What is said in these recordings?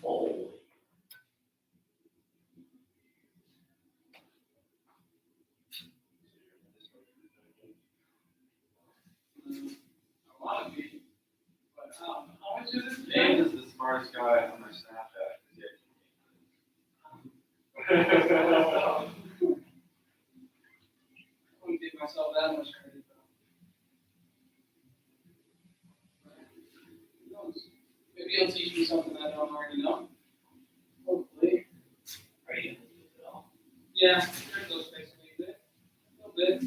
Holy. A lot of people, but how much is it? James is the smartest guy on my Snapchat. I wouldn't give myself that much credit, though. Who knows? Maybe he'll teach me something I don't already know. Hopefully. Are you gonna do it all? Yeah, there's those things a little bit.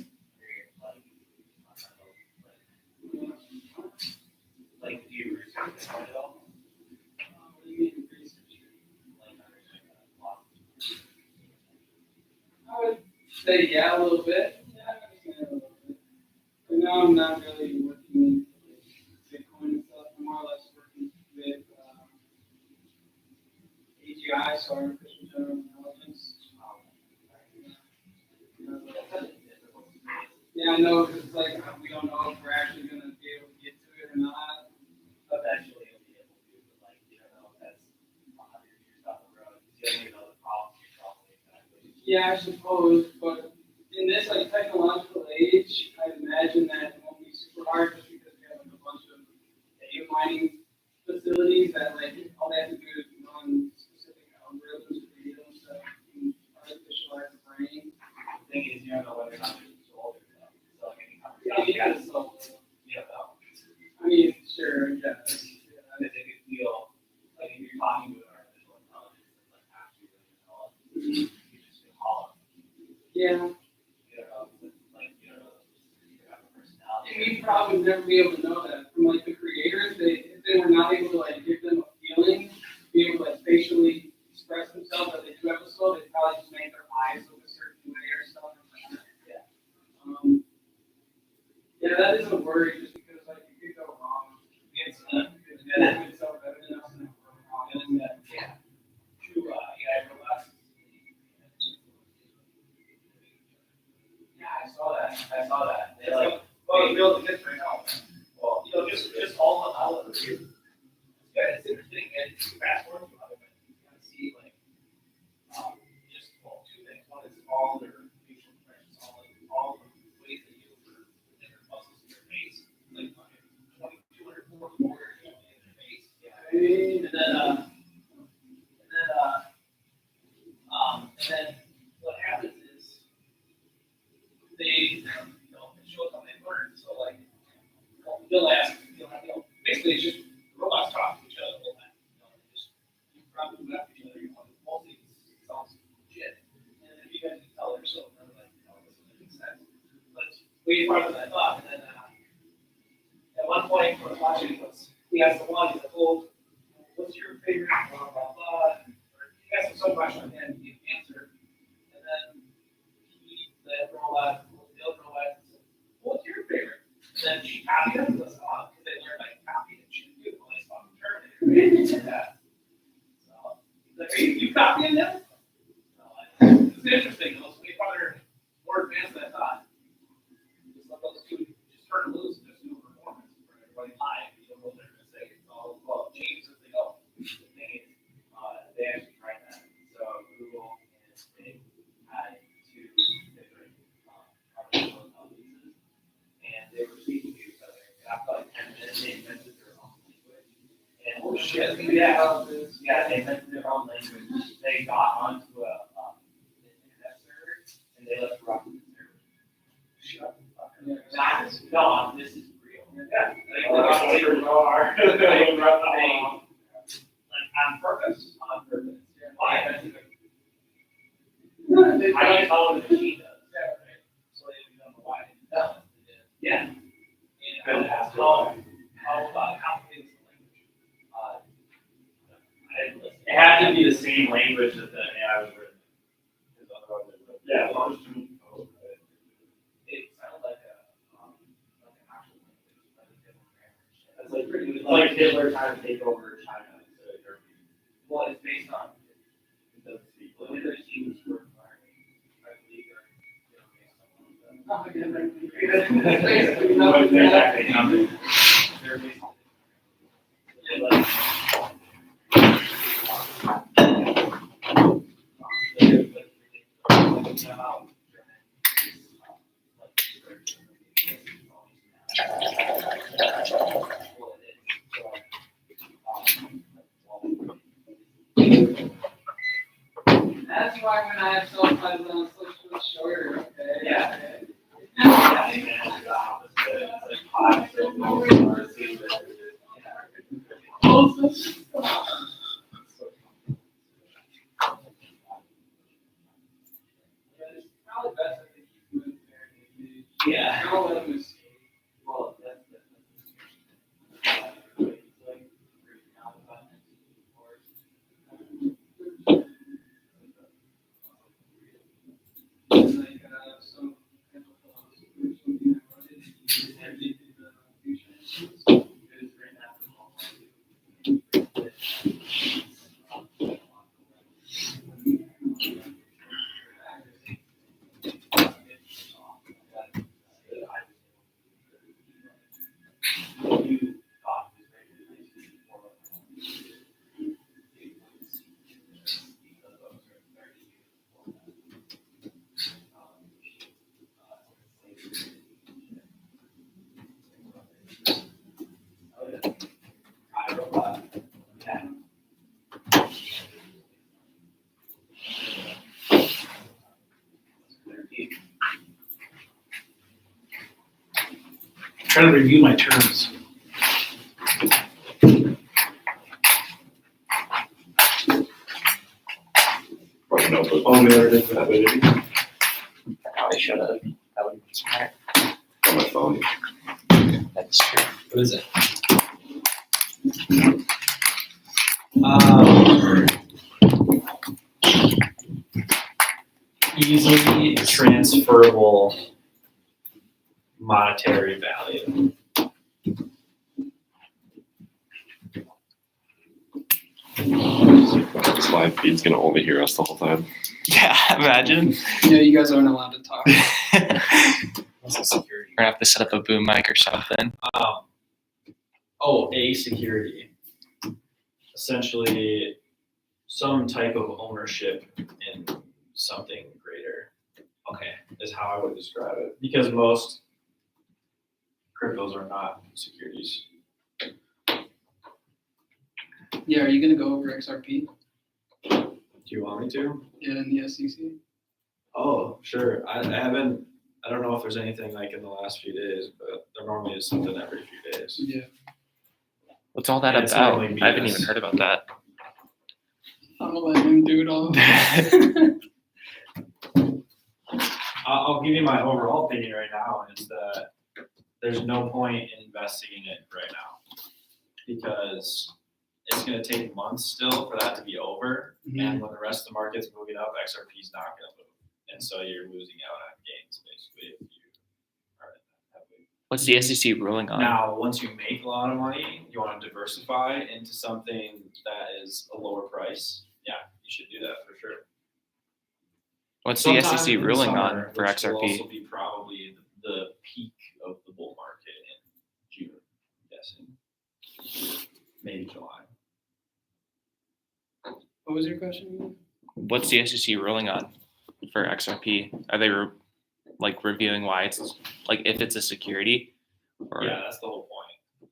Like, do you research it at all? What do you mean research? Like, understand that a lot. I would say yeah, a little bit. Yeah, I understand a little bit. But now I'm not really working with Bitcoin and stuff. I'm more or less working with AGI, so artificial general intelligence. Yeah, I know, because it's like we don't know if we're actually going to be able to get to it or not. Eventually you'll be able to, but like, you don't know if that's 100 years down the road, because you don't even know the problems you're solving exactly. Yeah, I suppose, but in this like technological age, I imagine that it won't be super hard just because we have like a bunch of data mining facilities that like all they have to do is run specific algorithms to read them, so you can artificialize the brain. The thing is, you don't know whether or not you're sold or not. So like any Yeah, conversation, you can solve it. you don't know. I mean, sure, I guess. Yeah. Because it could feel like if you're talking to an artificial intelligence that's like actually really intelligent, you just feel hollow. Yeah. You don't know, like, you don't know if you have a personality. And we probably would never be able to know that from like the creators. If they were not able to like give them a feeling, be able to like facially express themselves that they do have a soul, they'd probably just make their eyes look a certain way or something like that. Yeah. Yeah, that is a worry just because like it could go wrong. It's self-evident enough to go wrong. Yeah. True, AI robots. Yeah, I saw that. They like, Well, you build it right now. well, you know, just all of it. Yeah, it's interesting, and fast forward to other things, you kind of see like, just, well, two things. One is all their facial expressions, all the ways they use the different muscles in their face, like 2,240 more in their face. Yeah. And then what happens is they, you know, it shows how they learn. So like, they'll ask, basically it's just robots talk to each other the whole time. You know, they just you probably move after each other. You know, mostly it sounds legit. And if you guys can tell, they're so like, you know, this doesn't make sense. But it's way farther than I thought. And then at one point, when I was watching this, he asked the one, he's like, well, what's your favorite? Blah blah blah. He asked him some question, and he answered. And then the other robot said, what's your favorite? And then she copied him. Because they learned like copy and she do when they saw the Terminator. He did that. So he's like, you copying them? So, it's interesting. Those way farther, more advanced than I thought. Just let those two just turn loose and just do a performance for everybody live. You don't know what they're going to say. It's all well changes as they go. The thing is, they actually tried that. So Google and Bing had two different artificial intelligences, and they were speaking to each other. And after like 10 minutes, they invented their own language. And oh shit, yeah, they invented their own language. They got onto a internet server and they left rocket the server. Shut the fuck up. No, this is real. Yeah, like on purpose. Why? I can tell what the machine does. So they don't know why they did that. Yeah. And how complicated is the language? I didn't listen. It has to be the same language that the AI was written. Yeah. It sounded like an actual language, like a different grammar. That's like pretty. It's like Hitler trying to take over China instead of Germany. Well, it's based on The way that she was working, I believe her, Oh, yeah, you know, basically, exactly, nothing. They're basically. Yeah, like. That's why when I have self-titled on social shorter, okay? Yeah. It's probably best if they keep moving there. Yeah. I don't let them escape. Well, that's. It's like, some chemical situation that they did the future. Trying to review my terms. Running up with Oh, we already did that. liquidity Probably should have. That would be smart. on my phone. That's true. What is it? Easily transferable monetary value. This live feed's gonna only hear us the whole time. Yeah, imagine. Yeah, you guys aren't allowed to talk. What's a security? We're gonna have to set up a boom mic or something. A security. Essentially, some type of ownership in something greater. Okay, is how I would describe it. Because most cryptos are not securities. Yeah, are you gonna go over XRP? Do you want me to? Yeah, in the SEC. Oh, sure. I haven't. I don't know if there's anything like in the last few days, but there normally is something every few days. Yeah. What's all that And it's about? normally I haven't BS. even heard about that. I'll let him do it all. I'll give you my overall opinion right now is that there's no point in investing in it right now because it's going to take months still for that to be over. And when the rest of the market's moving up, XRP is not going to move. And so you're losing out on gains basically if you are in that heavily. What's the SEC ruling on? Now, once you make a lot of money, you want to diversify into something that is a lower price. Yeah, you should do that for sure. What's the Sometime SEC in the ruling summer, on for which will XRP? also be probably the peak of the bull market in June, I'm guessing. Maybe July. What was your question? What's the SEC ruling on for XRP? Are they reviewing why it's like if it's a security? Or Yeah, that's the whole point.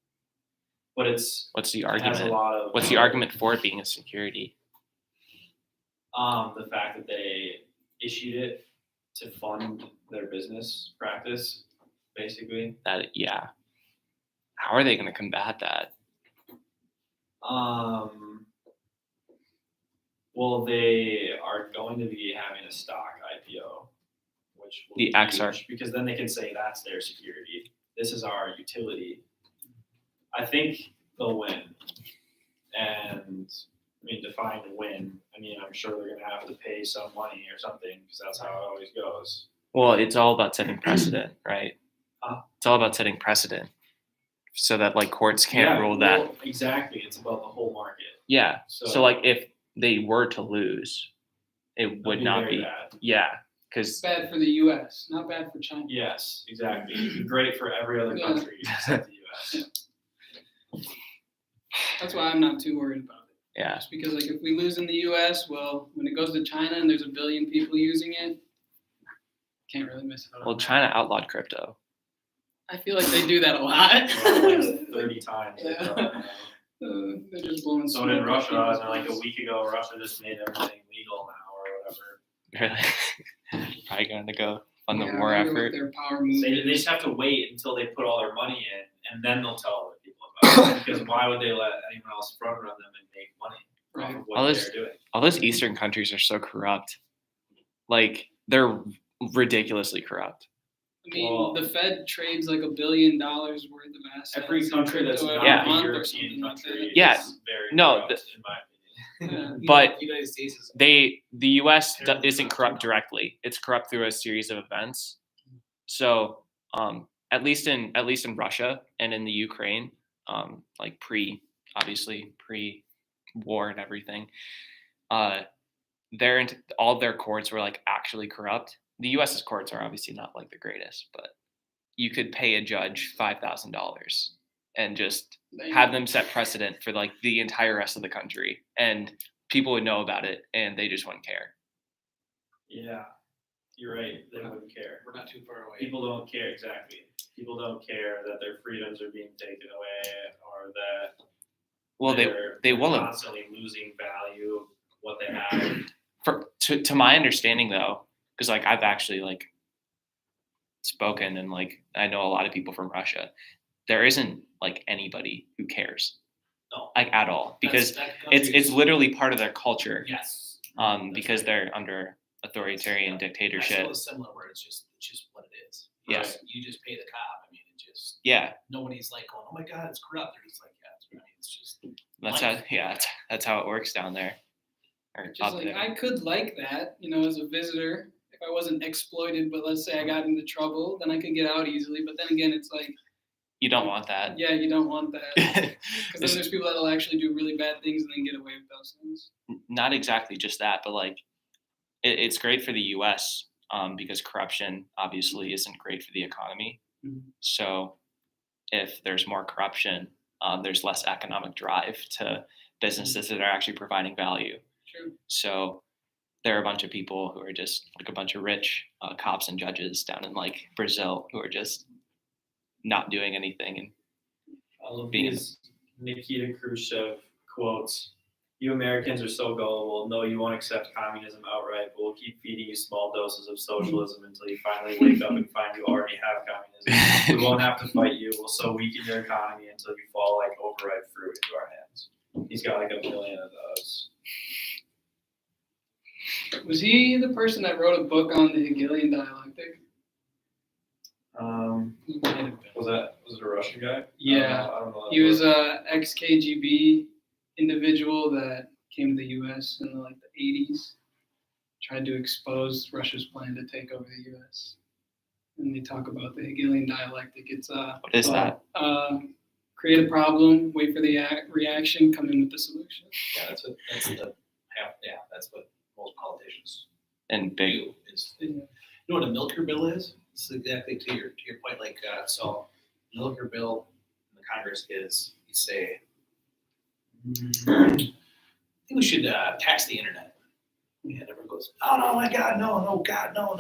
But what's the it has a argument? lot of What's the argument for it being a security? the fact that they issued it to fund their business practice, basically. Yeah. How are they going to combat that? Well, they are going to be having a stock IPO, which will The be XR. huge, because then they can say that's their security. This is our utility. I think they'll win. And I mean, define win. I mean, I'm sure they're going to have to pay some money or something because that's how it always goes. Well, it's all about setting precedent, right? It's all about setting precedent so that like courts can't rule that. Well, exactly. It's about the whole market. Yeah. So, So like if they were to lose it would That'd not very be. bad. Yeah, because Bad for the U.S., not bad for China. Yes, exactly. It'd be great for every other country except the US. That's why I'm not too worried about it. yeah, Just because, like, if we lose in the U.S., well, when it goes to China and there's 1 billion people using it, can't really miss out. well, China outlawed crypto. I feel like they do that a lot. Like 30 times. Yeah. They're just blowing So smoke did up Russia, people's and like a butts. week ago, Russia just made everything legal now or whatever. Really, probably going to go fund the Yeah, I war wonder what effort. their power move They is. just have to wait until they put all their money in, and then they'll tell other people about it. Because why would they let anyone else front run them and make money Right. off of All what this- they're doing? All those Eastern countries are so corrupt. Like they're ridiculously corrupt. I mean, Well- the Fed trades like $1 billion worth of assets. Every in country that's crypto not every Yeah. a month or European something like country that. Yeah. is very No, corrupt, in my opinion. But United States is. the U.S. Terribly isn't corrupt, corrupt directly. It's corrupt through a series of events. So at least in Russia and in the Ukraine, like pre-war and everything, all of their courts were like actually corrupt. The U.S.'s courts are obviously not like the greatest, but you could pay a judge $5,000 and just have them set precedent for like the entire rest of the country, and people would know about it, and they just wouldn't care. Yeah, you're right. They wouldn't care. We're not too far away. People don't care, exactly. People don't care that their freedoms are being taken away or that Well, they they're will have. constantly losing value of what they have. To my understanding though, because like I've actually like spoken and like I know a lot of people from Russia, there isn't like anybody who cares. No. Like at all, because That it's country's- literally part of their culture. Yes. Because they're under authoritarian dictatorship. That's similar where it's just what it is. Yeah. You just pay the cop. I mean, it just Yeah, nobody's like going, oh my god, it's corrupt. They're just like, yeah, it's right. It's just that's life. how. Yeah, that's how it works down there. Or Just up like there. I could like that, as a visitor, if I wasn't exploited, but let's say I got into trouble, then I could get out easily. But then again, it's like, You don't want that. yeah, you don't want that. Because then It's there's people that'll actually do really bad things and then get away with those things. not exactly just that, but like it's great for the U.S. Because corruption obviously isn't great for the economy. Mhm. So if there's more corruption, there's less economic drive to businesses that are actually providing value. True. So there are a bunch of people who are just like a bunch of rich cops and judges down in like Brazil who are just not doing anything. And All of Being- these Nikita Khrushchev quotes. You Americans are so gullible. No, you won't accept communism outright, but we'll keep feeding you small doses of socialism until you finally wake up and find you already have communism. We won't have to fight you. We'll so weaken your economy until you fall like overripe fruit into our hands. He's got like 1 million of those. Was he the person that wrote a book on the Hegelian dialectic? Was it a Russian guy? Yeah. I don't know. He was a ex-KGB individual that came to the U.S. in the 80s, tried to expose Russia's plan to take over the U.S. And they talk about the Hegelian dialectic. It's what is that? create a problem, wait for the reaction, come in with the solution. yeah, that's what most politicians And big. do. Is you know what a milker bill is? It's exactly to your point. Like so, milker bill in the Congress is you say, I think we should tax the internet. And everyone goes, oh my God, no, God, no.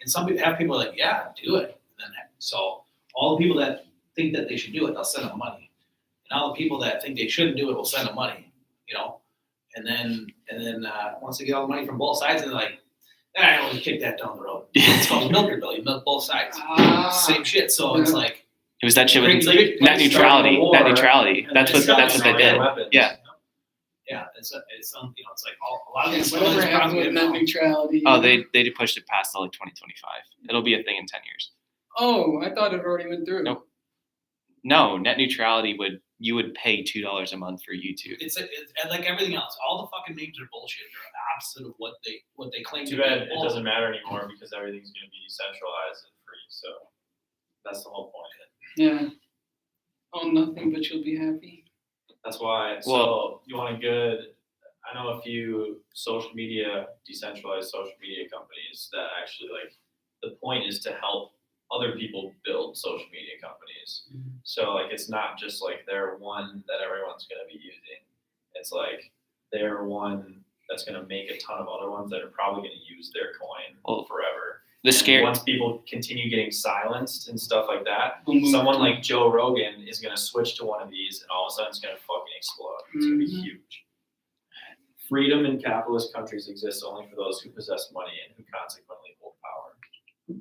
And some people have people like, yeah, do it. And then so all the people that think that they should do it, they'll send them money. And all the people that think they shouldn't do it will send them money. And then once they get all the money from both sides, and they're like, I'll just kick that down the road. It's called a milker bill. You milk both sides. Same shit. So it's like It was that shit with Like net neutrality. war, Net neutrality. and That's they what stopped they did. weapons. Yeah. yeah, it's it's like a lot of Yeah, these whatever happened with net neutrality. Oh, they pushed it past like 2025. It'll be a thing in 10 years. Oh, I thought it already went through. Nope. No, net neutrality you would pay $2 a month for YouTube. It's like everything else. All the fucking names are bullshit. They're the opposite of what they claim Too to be. bad it doesn't matter anymore because everything's going to be decentralized and free. So that's the whole point. Yeah. Own nothing, but you'll be happy. That's why. Well- So you want a good I know a few decentralized social media companies that actually like, the point is to help other people build social media companies. So like, it's not just like they're one that everyone's gonna be using. It's like they're one that's gonna make a ton of other ones that are probably gonna use their coin forever. The And scare. once people continue getting silenced and stuff like that, We'll move someone to- like Joe Rogan is gonna switch to one of these, and all of a sudden it's gonna fucking explode. It's gonna be huge. Freedom in capitalist countries exists only for those who possess money and who consequently hold power.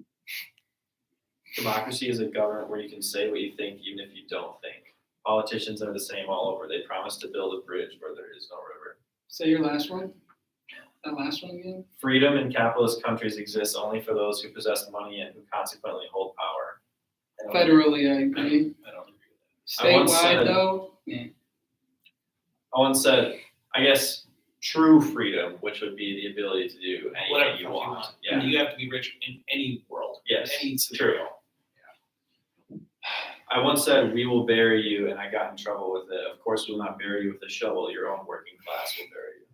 Democracy is a government where you can say what you think even if you don't think. Politicians are the same all over. They promise to build a bridge where there is no river. Say your last one. That last one again. Freedom in capitalist countries exists only for those who possess money and who consequently hold power. Federally, I agree. I don't agree with that. I once Statewide, said- though, yeah. I once said, I guess, true freedom, which would be the ability to do Whatever anything you you want. want. Yeah. You have to be rich in any world. Yes, In any true. scenario. I once said, we will bury you, and I got in trouble with it. Of course, we will not bury you with a shovel. Your own working class will bury you.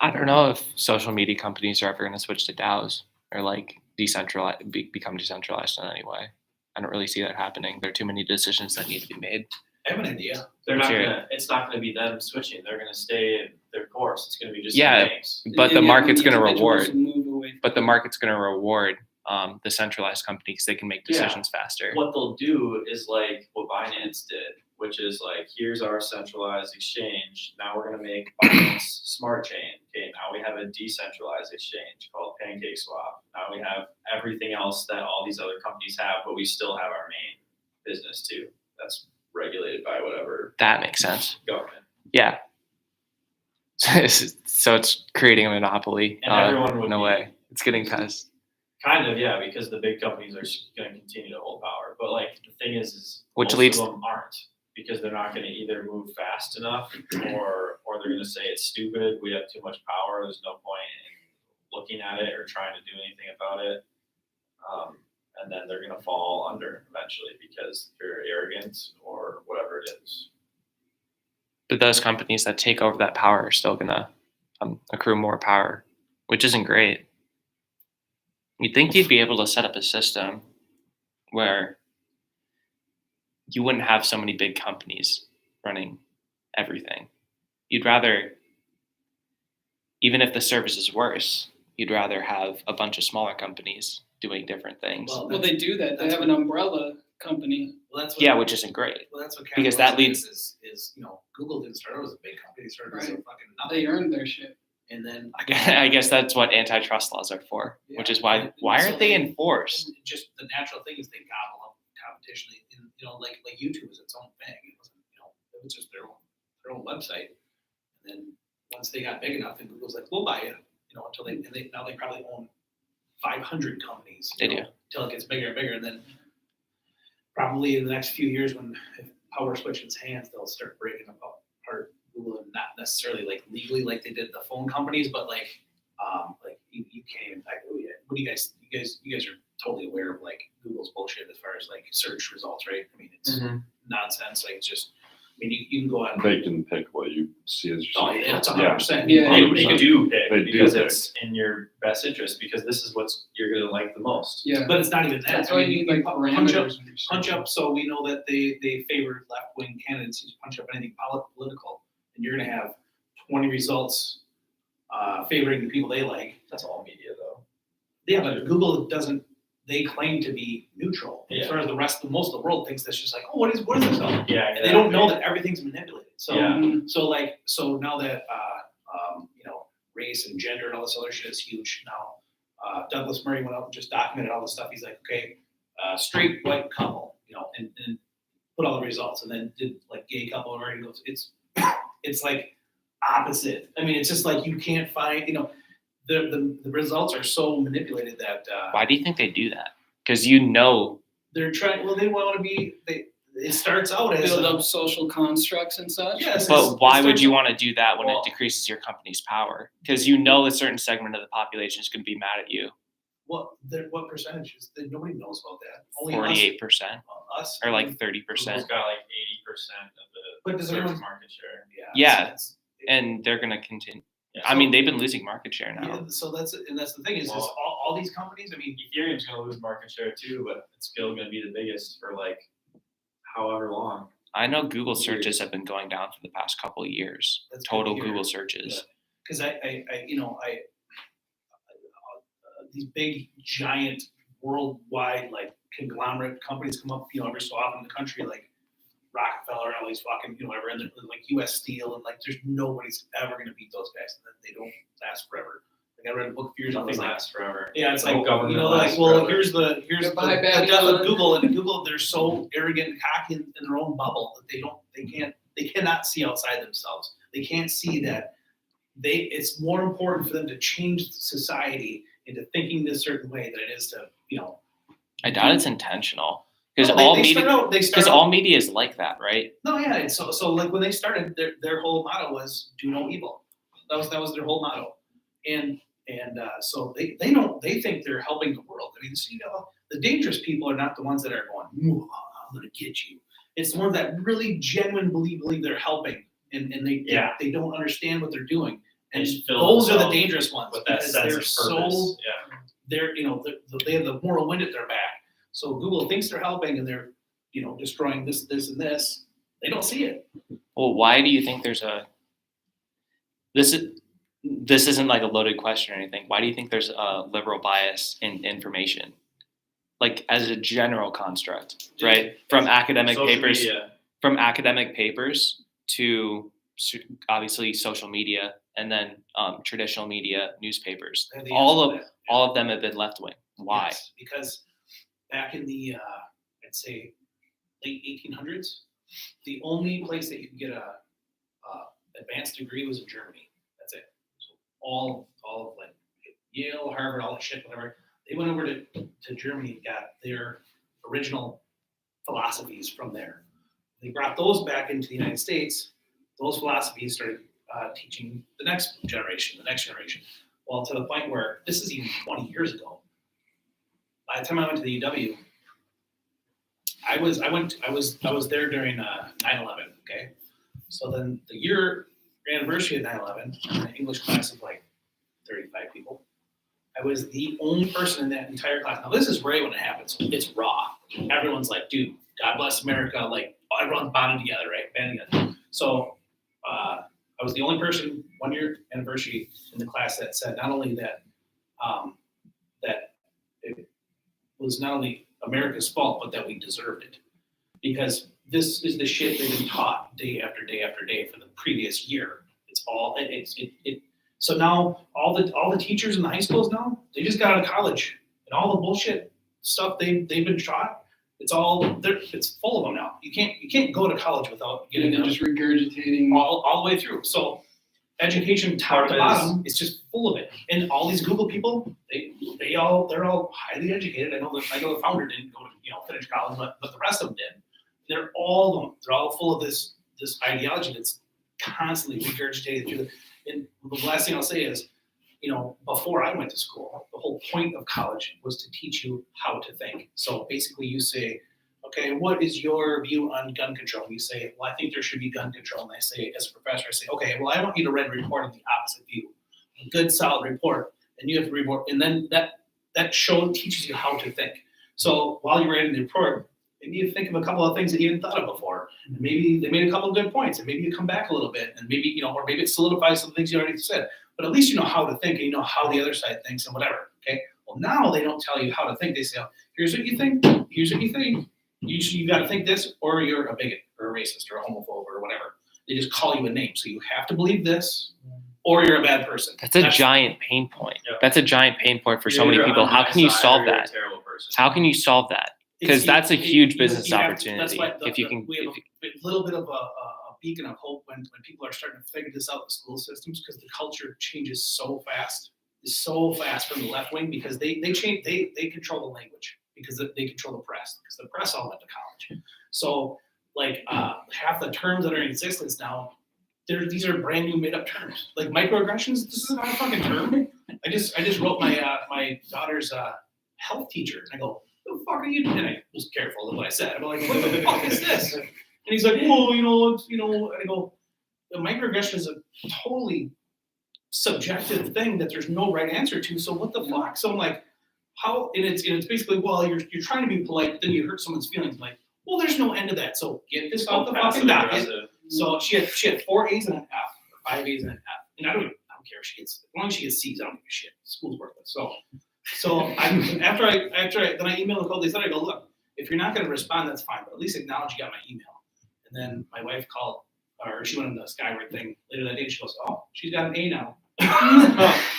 I don't know if social media companies are ever going to switch to DAOs or like decentralized, become decentralized in any way. I don't really see that happening. There are too many decisions that need to be made. I have an idea. They're not Sure. gonna. It's not gonna be them switching. They're gonna stay in their course. It's gonna be just Yeah, the banks. But the market's going to individuals reward. will move away from But the that. market's going to reward the centralized companies. They can make Yeah. decisions faster. What they'll do is like what Binance did, which is like, here's our centralized exchange. Now we're gonna make Binance Smart Chain. Okay, now we have a decentralized exchange called PancakeSwap. Now we have everything else that all these other companies have, but we still have our main business too. That's regulated by whatever That makes sense. government. Yeah. So it's creating a monopoly And everyone would in a be- way. It's getting past. Kind of, yeah, because the big companies are going to continue to hold power. But like the thing is Which most leads- of them aren't, because they're not going to either move fast enough, or they're going to say it's stupid. We have too much power. There's no point in looking at it or trying to do anything about it. And then they're going to fall under eventually because they're arrogant or whatever it is. But those companies that take over that power are still going to accrue more power, which isn't great. You'd think you'd be able to set up a system where you wouldn't have so many big companies running everything. You'd rather, even if the service is worse, you'd rather have a bunch of smaller companies doing different things. Well, Well, they do that. They that's have an umbrella company. Well, that's what. Yeah, which isn't great. Well, that's what Because that capitalism is Google didn't start out as a big company. They started as a Right. fucking They nothing. earned their shit. And then I guess that's what antitrust laws are for, which is why So aren't they enforced? Just the natural thing is they gobble up competition. And, like YouTube is its own thing. It wasn't, it was just their own website. And then once they got big enough, then Google's like, we'll buy you. Until now they probably own 500 companies. They do. Until it gets bigger and bigger, and then probably in the next few years, when if power switches hands, they'll start breaking apart Google, and not necessarily like legally like they did the phone companies, but like you can't even type. Oh yeah, what do you guys are totally aware of like Google's bullshit as far as like search results, right? I mean, it's nonsense. Like it's just, I mean, you can go on. They can pick what you see as Oh your. yeah, it's 100%. Yeah. They 100%. do pick They do because pick. it's in your best interest, because this is what you're going to like the most. Yeah. But it's not even that. That's I why mean, you need like punch up, parameters. in your punch system. up. So we know that they favor left-wing candidates. You punch up anything political, and you're going to have 20 results favoring the people they like. That's all media, though. Yeah, but Google doesn't. They claim to be neutral. As Yeah. far as most of the world thinks that's just like, oh, what is this stuff? Yeah, And they don't know that everything's manipulated. So Yeah. so now that race and gender and all this other shit is huge now. Douglas Murray went out and just documented all this stuff. He's like, okay, straight white couple, and put all the results, and then did like gay couple, and he goes, it's like opposite. I mean, it's just like you can't find, the results are so manipulated that Why do you think they do that? Because they're trying. Well, they want to be. It starts out as Build up social constructs and such. Yes. but why would starts you out- want to do that when Well- it decreases your company's power? Because a certain segment of the population is going to be mad at you. What percentages? Nobody knows about that. Only 48% us. or like Google's 30%. got like 80% of the But does search everyone? market share. Yeah. it's- And they're gonna continue. Yeah. I mean, they've been losing market share now. Yeah, so that's the thing is Well- all these companies. I mean, Ethereum's gonna lose market share too, but it's still gonna be the biggest for like however long. I know Google searches have been going down for the past couple of years. That's good Total to hear. Google searches. because these big giant worldwide like conglomerate companies come up, every so often in the country, like Rockefeller and all these fucking, whatever, and like U.S. Steel, and like there's nobody's ever gonna beat those guys. They don't last forever. Like I read a book a few years ago. Nothing Like, lasts forever. yeah, it's No like government like, lasts well, forever. here's the Goodbye, Babylon. death of Google, and Google, they're so arrogant and cocky in their own bubble that they cannot see outside themselves. They can't see that it's more important for them to change society into thinking this certain way than it is to, I doubt it's intentional because No, all they media start out- because all media is like that, right? No, yeah, and so like when they started, their whole motto was "do no evil." That was their whole motto, and so they think they're helping the world. I mean, so, the dangerous people are not the ones that are going, "Ooh, I'm gonna get you." It's the ones that really genuinely believe they're helping, and they don't understand what they're doing, and They just fill those are the themselves dangerous ones with that because sense they're of so purpose. Yeah. they have the moral wind at their back. So Google thinks they're helping, and they're destroying this, and this. They don't see it. Well, why do you think there's this isn't like a loaded question or anything. Why do you think there's a liberal bias in information? Like as a general construct, right? From academic Social papers, media. from academic papers to obviously social media, and then traditional media, newspapers. They have the All answer to that. of them have been left wing. Why? Yes, because back in the I'd say late 1800s, the only place that you could get a advanced degree was in Germany. That's it. So all of like Yale, Harvard, all that shit, whatever. They went over to Germany and got their original philosophies from there. They brought those back into the United States. Those philosophies started teaching the next generation. Well, to the point where this is even 20 years ago. By the time I went to the UW, I was there during 9/11. Okay, so then the year anniversary of 9/11, an English class of like 35 people. I was the only person in that entire class. Now this is right when it happens. It's raw. Everyone's like, dude, God bless America. Like everyone's bonded together, right? Banding together. So I was the only person 1 year anniversary in the class that said not only that that it was not only America's fault, but that we deserved it. Because this is the shit they've been taught day after day after day for the previous year. It's all it. So now all the teachers in the high schools now, they just got out of college, and all the bullshit stuff they've been taught, it's full of them now. You can't go to college without getting They're them just regurgitating. all the way through. So education top to bottom is just full of it. And all these Google people, they're all highly educated. I know the founder didn't go to finish college, but the rest of them did. They're all full of this ideology that's constantly regurgitated through. And the last thing I'll say is, before I went to school, the whole point of college was to teach you how to think. So basically you say, okay, what is your view on gun control? And you say, well, I think there should be gun control. And I say, as a professor, I say, okay, well, I want you to write a report on the opposite view. A good, solid report. And you have to report. And then that teaches you how to think. So while you're writing the report, maybe you think of a couple of things that you hadn't thought of before. And maybe they made a couple of good points, and maybe you come back a little bit, and maybe, or maybe it solidifies some things you already said. But at least you know how to think, and you know how the other side thinks and whatever. Okay. Well, now they don't tell you how to think. They say, here's what you think. Here's what you think. You got to think this, or you're a bigot, or a racist, or a homophobe, or whatever. They just call you a name. So you have to believe this, or you're a bad person. That's a giant pain point. Yeah. That's a giant pain point for so You're many either people. on How my can you side or solve you're a that? terrible person. How can you solve that? Because that's a huge business opportunity. That's why if you can, we have a little bit of a beacon of hope when people are starting to figure this out in the school systems, because the culture changes so fast. Is so fast from the left wing, because they control the language, because they control the press, because the press all went to college. So like half the terms that are in existence now, these are brand new made up terms. Like microaggressions, this is not a fucking term. I just wrote my daughter's health teacher. And I go, what the fuck are you doing? And I was careful of what I said. I'm like, what the fuck is this? And he's like, well, it's, and I go, the microaggression is a totally subjective thing that there's no right answer to. So what the fuck? So I'm like, how? And it's basically, well, you're trying to be polite, but then you hurt someone's feelings. I'm like, well, there's no end to that. So get this off the fucking docket. So she had 4 A's and an F, or 5 A's and an F. And I don't care if she gets, as long as she gets C's, I don't give a shit. School's worthless. So after I then I emailed a couple days later. I go, look, if you're not going to respond, that's fine, but at least acknowledge you got my email. And then my wife called, or she went on the Skyward thing later that day. And she goes, oh, she's got an A now.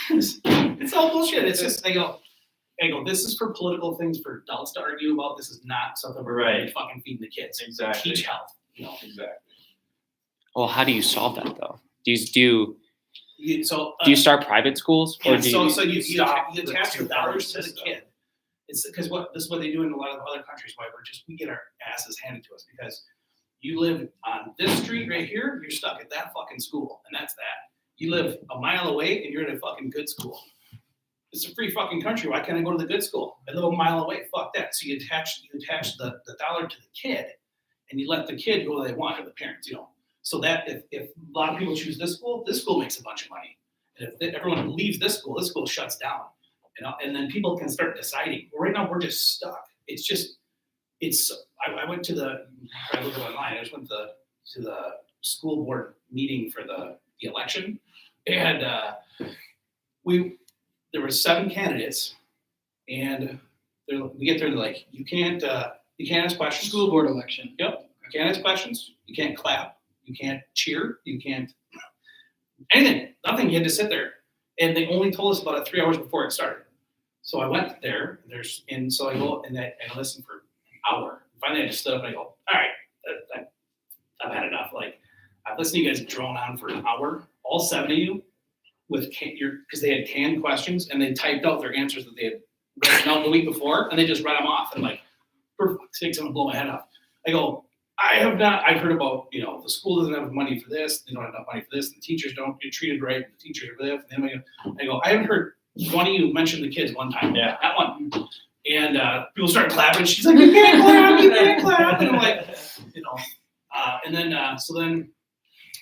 It's all bullshit. It's just I go, this is for political things for adults to argue about. This is not something we're Right. fucking feeding the kids. Exactly. Teach health. Exactly. Well, how do you solve that though? Do you So start private schools or do you? so you stop attach the the dollars to the system? kid. It's because this is what they do in a lot of other countries. Why we get our asses handed to us because you live on this street right here, you're stuck at that fucking school, and that's that. You live a mile away and you're in a fucking good school. It's a free fucking country. Why can't I go to the good school? I live a mile away. Fuck that. So you attach the dollar to the kid, and you let the kid go where they want, or the parents, So that if a lot of people choose this school makes a bunch of money. And if everyone leaves this school shuts down. And then people can start deciding. Well, right now we're just stuck. I went to I looked online. I just went to the school board meeting for the election, and there were 7 candidates, and we get there, they're like, you can't ask questions. School board election. Yep. You can't ask questions. You can't clap. You can't cheer. You can't anything. Nothing. You had to sit there, and they only told us about it 3 hours before it started. So I went there. So I go and I listened for an hour. Finally, I just stood up and I go, all right, I've had enough. Like I've listened to you guys drone on for an hour, all 7 of you, because they had canned questions and they typed out their answers that they had written out the week before, and they just read them off. And I'm like, for fuck's sake, I'm gonna blow my head off. I go, I've heard about, the school doesn't have money for this, they don't have enough money for this, the teachers don't get treated right, the teachers are this, and then I go, I haven't heard one of you mention the kids one time. Yeah. Not one. And people start clapping. She's like, you can't clap. And I'm like, and then, so then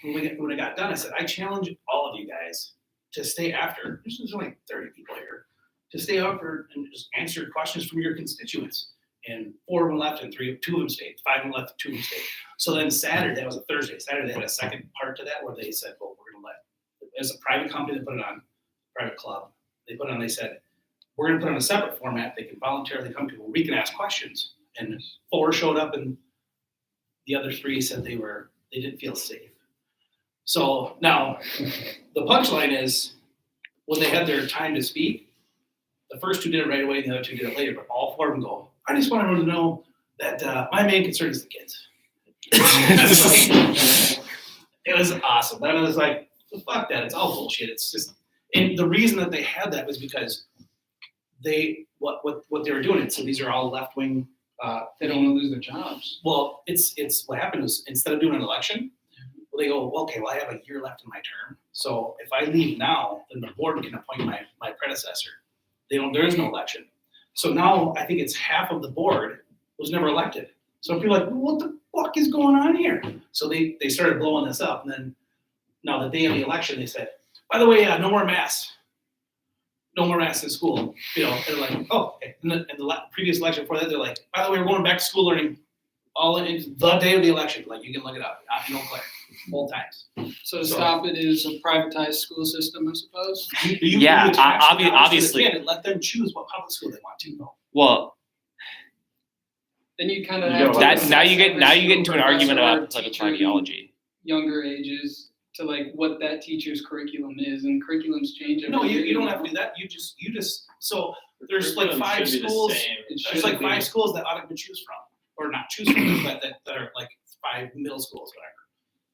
when I got done, I said, I challenge all of you guys to stay after. There's only 30 people here. To stay after and just answer questions from your constituents. And 4 of them left and 2 of them stayed. 5 of them left, 2 of them stayed. So then Saturday, that was a Thursday. Saturday, they had a second part to that where they said, well, we're going to as a private company, they put it on, private club. They said, we're going to put it on a separate format they can voluntarily come to where we can ask questions. And 4 showed up and the other 3 said they didn't feel safe. So now the punchline is when they had their time to speak, the first 2 did it right away and the other 2 did it later, but all 4 of them go, I just want everyone to know that my main concern is the kids. It was awesome. Then I was like, fuck that, it's all bullshit. It's just, and the reason that they had that was because what they were doing. So these are all left wing. They don't want to lose their jobs. Well, it's what happened was instead of doing an election, they go, well, okay, well I have a year left in my term, so if I leave now, then the board can appoint my predecessor. There is no election. So now I think it's half of the board was never elected. So people are like, well, what the fuck is going on here? So they started blowing this up, and then now the day of the election, they said, by the way, no more masks. No more masks in school. They're like, oh, okay. And the previous election before that, they're like, by the way, we're going back to school learning all in the day of the election. Like, you can look it up. You don't clear. Both times. So to stop it is a privatized school system, I suppose? Yeah, obviously. And let them choose what public school they want to. Well, Then you kind of You have go to. like now you get into an argument about professor political teaching ideology. Younger ages to like what that teacher's curriculum is, and curriculums change every No, year. you don't have to do that. You just so there's like Curriculum 5 should be the schools. same. It There's like should be. 5 schools that ought to choose from, or not choose from, but that are like 5 middle schools, whatever.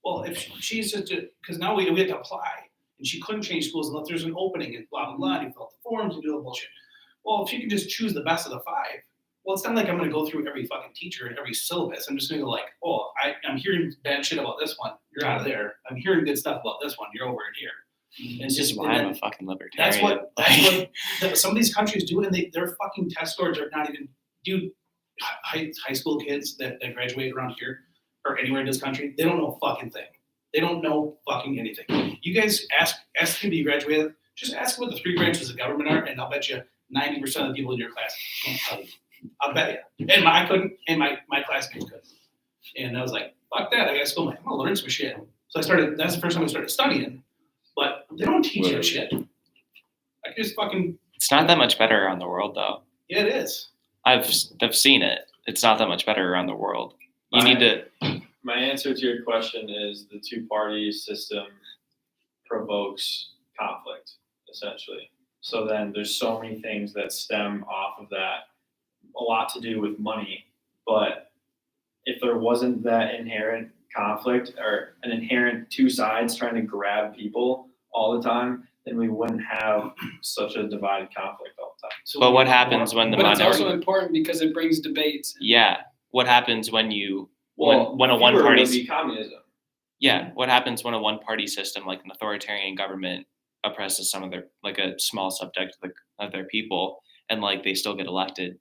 Well, if she's just because now we have to apply, and she couldn't change schools unless there's an opening and blah blah blah. And you fill out the forms and do all the bullshit. Well, if you can just choose the best of the 5, Well, it's not like I'm gonna go through every fucking teacher and every syllabus. I'm just gonna go like, oh, I'm hearing bad shit about this one. You're out of there. I'm hearing good stuff about this one. You're over in here. And This is just- why and I'm then a fucking libertarian. that's what some of these countries do, and their fucking test scores are not even, dude. High school kids that graduate around here or anywhere in this country, they don't know a fucking thing. They don't know fucking anything. You guys ask people you graduated, just ask what the 3 branches of government are, and I'll bet you 90% of the people in your class can't tell you. I'll bet you. And I couldn't, and my classmates couldn't. And I was like, fuck that. I got to school. I'm gonna learn some shit. So that's the first time I started studying. But they don't teach that shit. I could just fucking. It's not that much better around the world, though. Yeah, it is. I've seen it. It's not that much better around the world. You need to. My answer to your question is the 2-party system provokes conflict, essentially. So then there's so many things that stem off of that, a lot to do with money. But if there wasn't that inherent conflict or an inherent 2 sides trying to grab people all the time, then we wouldn't have such a divided conflict all the time. So But what happens when the But it's minority? also important because it brings debates. Yeah. What happens when you Well, when a fewer would one-party? be communism. Yeah. What happens when a one-party system, like an authoritarian government, oppresses some of their, like a small subject of their people, and like they still get elected,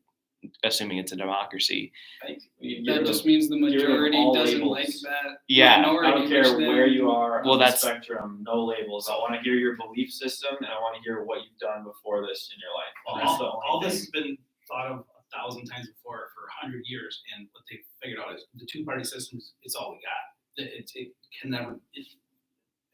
assuming it's a democracy? That just means the majority all doesn't labels. like that Yeah. minority. I don't care which then- where you are Well, on the that's- spectrum, no labels. I want to hear your belief system, and I want to hear what you've done before this in your life. And that's the only all this thing. has been thought of 1,000 times before for 100 years, and what they figured out is the 2-party system is all we got. It can never,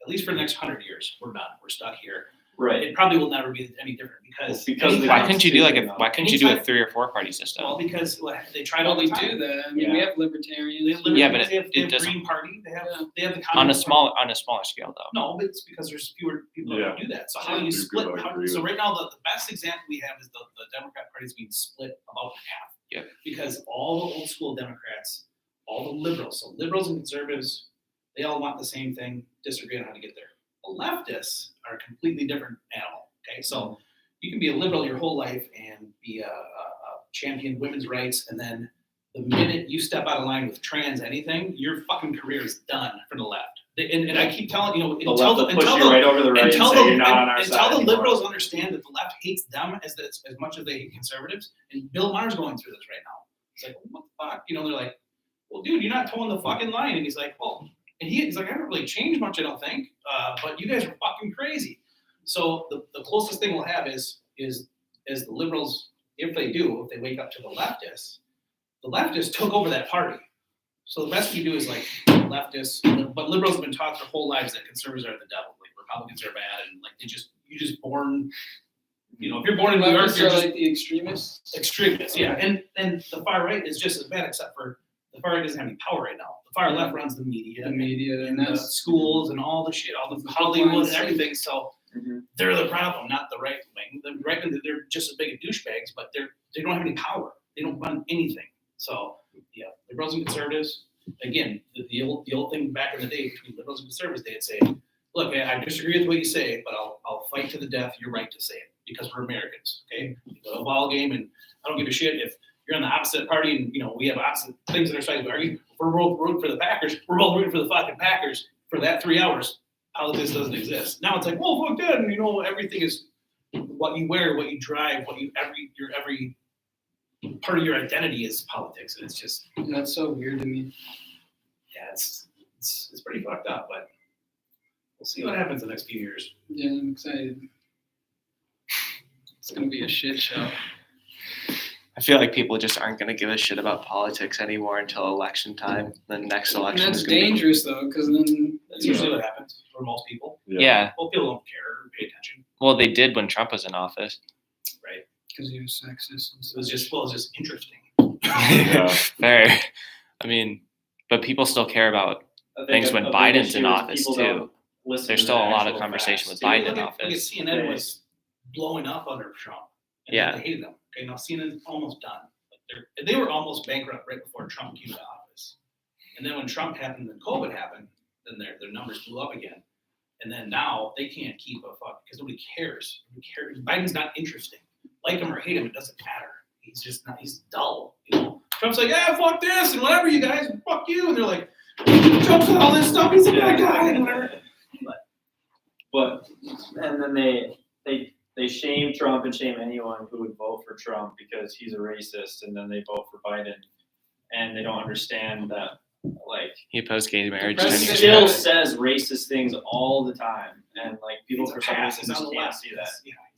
at least for the next 100 years, we're done. We're stuck here. Right. It probably will never be any different because Because of the Why couldn't you do why couldn't you do a Anytime- 3 or 4-party system? well, because they tried Well, all the we time. do that. I mean, we have libertarians. Yeah, but they have it doesn't- Green Party. They have Yeah. they have the on a Communist smaller scale, though. No, but it's because there's fewer people that do that. So how do you Few split? people agree So with right now, the best example we have is the Democrat Party is being split about in half. Yep. Because all the old school Democrats, all the liberals, so liberals and conservatives, they all want the same thing, disagree on how to get there. The leftists are a completely different animal. Okay, so you can be a liberal your whole life and be a champion women's rights, and then the minute you step out of line with trans anything, your fucking career is done for the left. And I keep telling The left will push you the right over the right and until say the, you're not on our side until the anymore. liberals understand that the left hates them as much as they hate conservatives, and Bill Maher's going through this right now. It's like, what the fuck? They're like, well, dude, you're not towing the fucking line. And he's like, well, and he's like, I haven't really changed much, I don't think, but you guys are fucking crazy. So the closest thing we'll have is the liberals, if they wake up to the leftists took over that party. So the best we do is like leftists, but liberals have been taught their whole lives that conservatives are the devil, like Republicans are bad, and like you just born, if you're born in New York, Leftists you're are just like the extremists. extremists, yeah. And the far right is just as bad, except for the far right doesn't have any power right now. The far left runs the media, The media, and and the that's schools and all the shit, all the the Hollywood and mindset. everything. So Mhm. they're the problem, not the right wing. The right wing, they're just as big as douchebags, but they don't have any power. They don't run anything. So yeah, liberals and conservatives. Again, the old thing back in the day between liberals and conservatives, they'd say, "Look, I disagree with what you say, but I'll fight to the death your right to say it because we're Americans." Okay, you go to a ball game, and I don't give a shit if you're on the opposite party, and we have opposite things in our sides. We argue. If we're both rooting for the Packers. We're both rooting for the fucking Packers for that 3 hours. Politics doesn't exist. Now it's like, well, fuck that, and everything is what you wear, what you drive, your every part of your identity is politics, and it's just That's so weird to me. yeah, it's pretty fucked up, but we'll see what happens the next few years. Yeah, I'm excited. It's gonna be a shit show. I feel like people just aren't going to give a shit about politics anymore until election time. The next And election that's is going to be. dangerous though, because then That's usually what happens for most people. Yeah. Well, people don't care or pay attention, Well, they did when Trump was in office. right? because he was sexist and It stuff. was just interesting. Yeah. Fair. I mean, but people still care about I think things a when big Biden's issue in is office people too. don't listen There's to still the a lot of actual conversation facts. with Biden in Look at office. CNN was blowing up under Trump. And Yeah. They hated them. Okay, now CNN's almost done. They were almost bankrupt right before Trump came to office. And then when Trump happened and COVID happened, then their numbers blew up again. And then now they can't keep a fuck because nobody cares. Biden's not interesting. Like him or hate him, it doesn't matter. he's just not. He's dull. Trump's like, yeah, fuck this and whatever, you guys, fuck you, and they're like, Trump's all this stuff. He's a bad guy and whatever. But and then they shame Trump and shame anyone who would vote for Trump because he's a racist, and then they vote for Biden, and they don't understand that like He opposed gay marriage. the and president he- still says racist things all the time, and like people He's a for some pass. reason He's on just the can't left.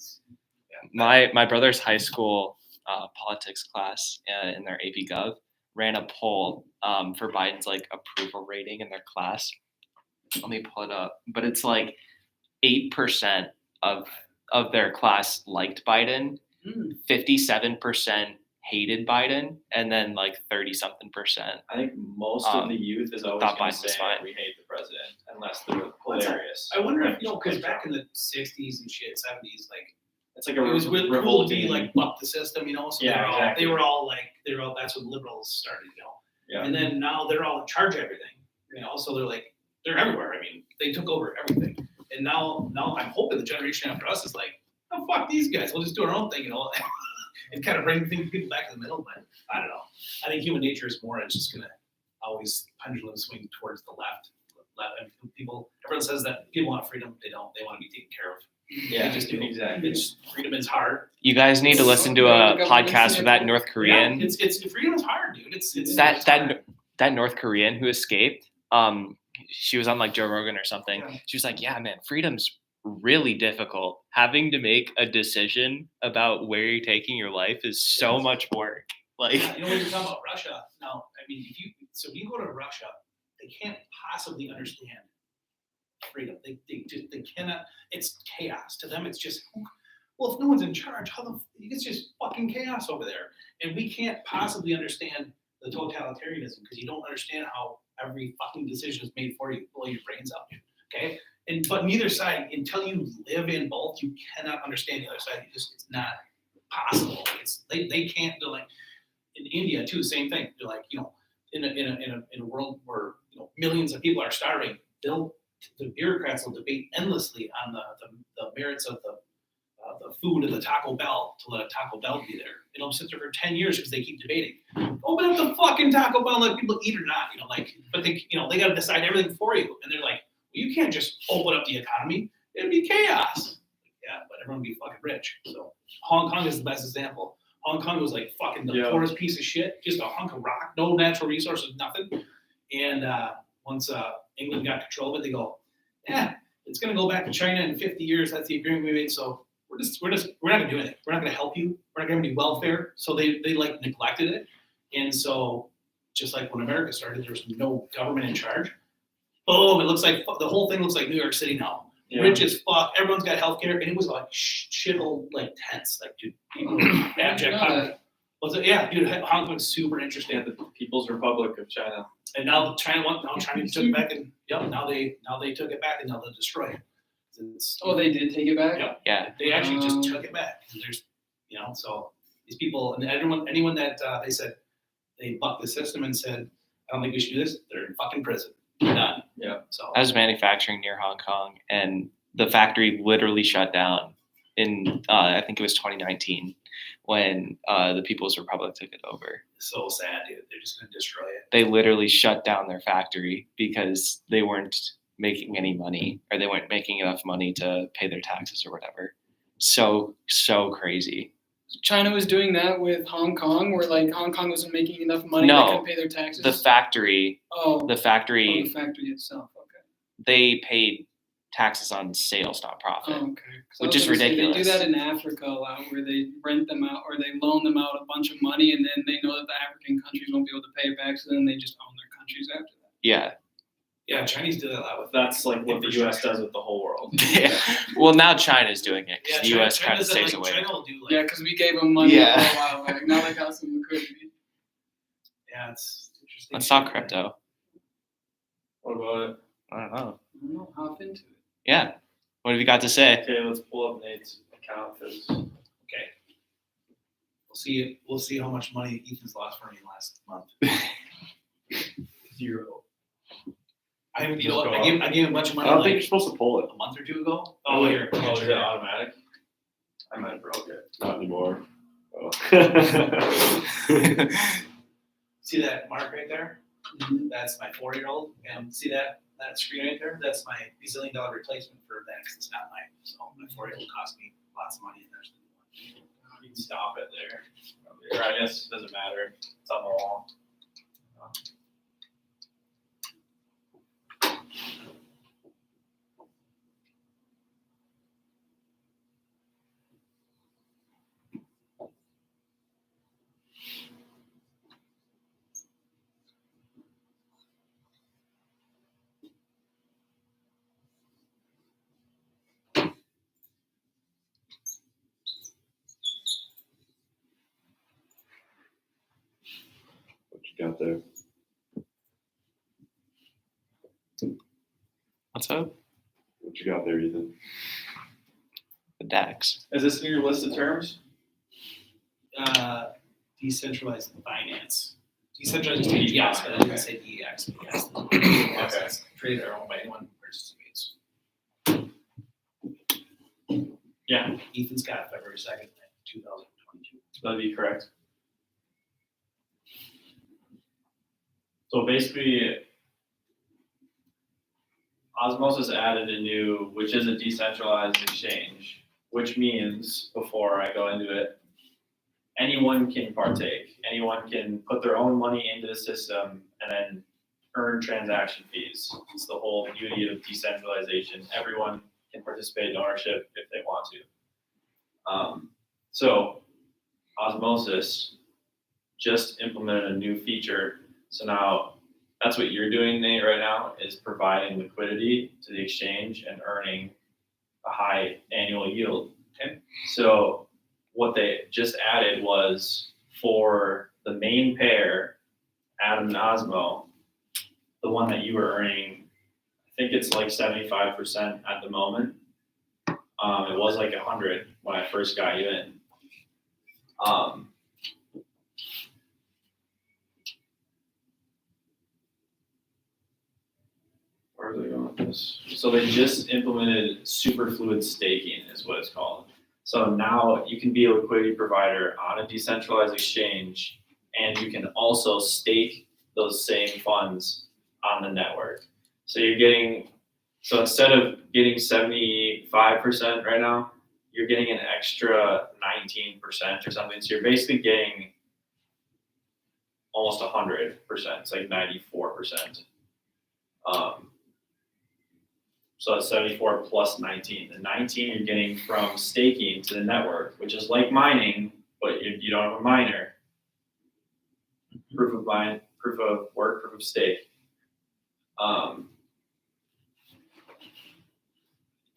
see that. My brother's high school politics class in their AP Gov ran a poll for Biden's like approval rating in their class. Let me pull it up, but it's like 8% of their class liked Biden, 57% hated Biden, and then like 30-something%. I think most of the youth is always thought going to Biden was say fine. we hate the president unless they're What's that? hilarious. I wonder if because back in the '60s and shit, '70s, like It's like it was really cool to revolting. be like buck the system, So Yeah, exactly. they were all that's when liberals started, Yeah. And then now they're all in charge of everything, So they're everywhere. I mean, they took over everything, and now I'm hoping the generation after us is like, oh fuck these guys, we'll just do our own thing, and kind of bring people back in the middle. But I don't know. I think human nature is more. It's just gonna always pendulum swing towards the left. And everyone says that people want freedom. They don't. They want to be taken care of. Yeah, They just do. exactly. Freedom is hard. You guys need to listen to a podcast with that North Korean. Yeah, it's freedom is hard, dude. It's that North Korean who escaped. She was on like Joe Rogan or something. Yeah. She was like, "Yeah, man, freedom's really difficult. Having to make a decision about where you're taking your life is so much work." Like, when you're talking about Russia, now, I mean, if you go to Russia, they can't possibly understand freedom. They cannot. It's chaos to them. It's just, well, if no one's in charge, it's just fucking chaos over there, and we can't possibly understand the totalitarianism because you don't understand how every fucking decision is made for you. Blow your brains out, okay? But neither side, until you live in both, you cannot understand the other side. It's not possible. They can't do like in India too. Same thing. They're like in a world where millions of people are starving, the bureaucrats will debate endlessly on the merits of the food of the Taco Bell to let a Taco Bell be there. It'll sit there for 10 years because they keep debating. Open up the fucking Taco Bell, let people eat or not. But they got to decide everything for you, and they're like, well, you can't just open up the economy. It'd be chaos. Yeah, but everyone would be fucking rich. So Hong Kong is the best example. Hong Kong was like fucking the poorest piece of shit, just a hunk of rock, no natural resources, nothing. And once England got control of it, they go, yeah, it's gonna go back to China in 50 years. That's the agreement we made. So we're not gonna do anything. We're not gonna help you. We're not gonna give you welfare. So they like neglected it. And so just like when America started, there was no government in charge. Boom! It looks like the whole thing looks like New York City now. Yeah. Rich as fuck. Everyone's got healthcare, and it was like shithole like tents. Like, dude, people abject. Was it? Yeah, dude. Hong Kong's super interesting. Yeah, the People's Republic of China. And now China took it back, and now they took it back, and now they'll destroy it. Oh, they did take it back? Yeah. yeah, They actually just took it back. And there's, so these people and anyone that they said they bucked the system and said, I don't think we should do this. They're in fucking prison. They're done. Yeah. So I was manufacturing near Hong Kong, and the factory literally shut down in I think it was 2019 when the People's Republic took it over. so sad, dude. They're just gonna destroy it. They literally shut down their factory because they weren't making any money, or they weren't making enough money to pay their taxes or whatever. So crazy. China was doing that with Hong Kong, where like Hong Kong wasn't making enough money No. they couldn't pay their taxes. The factory the factory, factory itself. Okay. they paid taxes on sales, not profit. Oh, okay. 'Cause I Which was is gonna say, ridiculous. They do that in Africa a lot, where they rent them out or they loan them out a bunch of money, and then they know that the African countries won't be able to pay it back, so then they just own their countries after that. Yeah. Yeah, Chinese do that a lot with. That's like what the U.S. does with the whole world. Yeah. Well, now China's doing it Yeah, because the U.S. kind of China's stays away. China will do like. Yeah, because we gave them money Yeah. for a while back. Now they got some liquidity. Yeah, it's interesting. Let's talk crypto. What about it? I don't know. I don't know, hop into it. Yeah. What have you got to say? Okay, let's pull up Nate's account because Okay. We'll see how much money Ethan's lost for me last month. 0. I Just go gave him a bunch of I money don't think you're like supposed to pull it. a month or two ago. Oh, here. is it automatic? I might have broke it. Not anymore. Oh. See that mark right there? That's my 4-year-old, and see that screen right there? That's my gazillion-dollar replacement for that, 'cause it's not mine. So my 4-year-old cost me lots of money, and there's the new one. You can stop it there. Or I guess it doesn't matter. It's on the wall. What you got there? What's up? What you got there, Ethan? The DAX. Is this in your list of terms? Decentralized finance. Decentralized exchange, yes, but I didn't say DEX, but yes. Assets traded or owned by anyone who participates. Yeah, Ethan's got February 2nd, 2022. that'd be correct. So basically, Osmosis added a new, which is a decentralized exchange, which means, before I go into it, anyone can partake. Anyone can put their own money into the system and then earn transaction fees. It's the whole beauty of decentralization. Everyone can participate in ownership if they want to. So Osmosis just implemented a new feature. So now that's what you're doing, Nate, right now, is providing liquidity to the exchange and earning a high annual yield. Okay. So what they just added was for the main pair, Adam and Osmo, the one that you were earning, I think it's like 75% at the moment. It was like 100 when I first got you in. Where are they going with this? So they just implemented superfluid staking, is what it's called. So now you can be a liquidity provider on a decentralized exchange, and you can also stake those same funds on the network. So you're getting, so instead of getting 75% right now, you're getting an extra 19% or something. So you're basically getting almost 100%. It's like 94%. So it's 74 plus 19. The 19 you're getting from staking to the network, which is like mining, but you don't have a miner. Proof of mine, proof of work, proof of stake.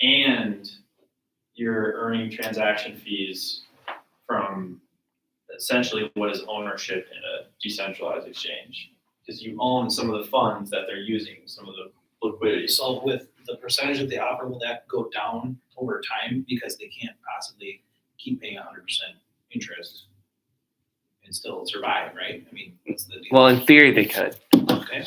And you're earning transaction fees from essentially what is ownership in a decentralized exchange, because you own some of the funds that they're using, some of the liquidity. So with the percentage that they offer, will that go down over time because they can't possibly keep paying 100% interest and still survive, right? I mean, what's the deal? Well, in theory, they could. Okay.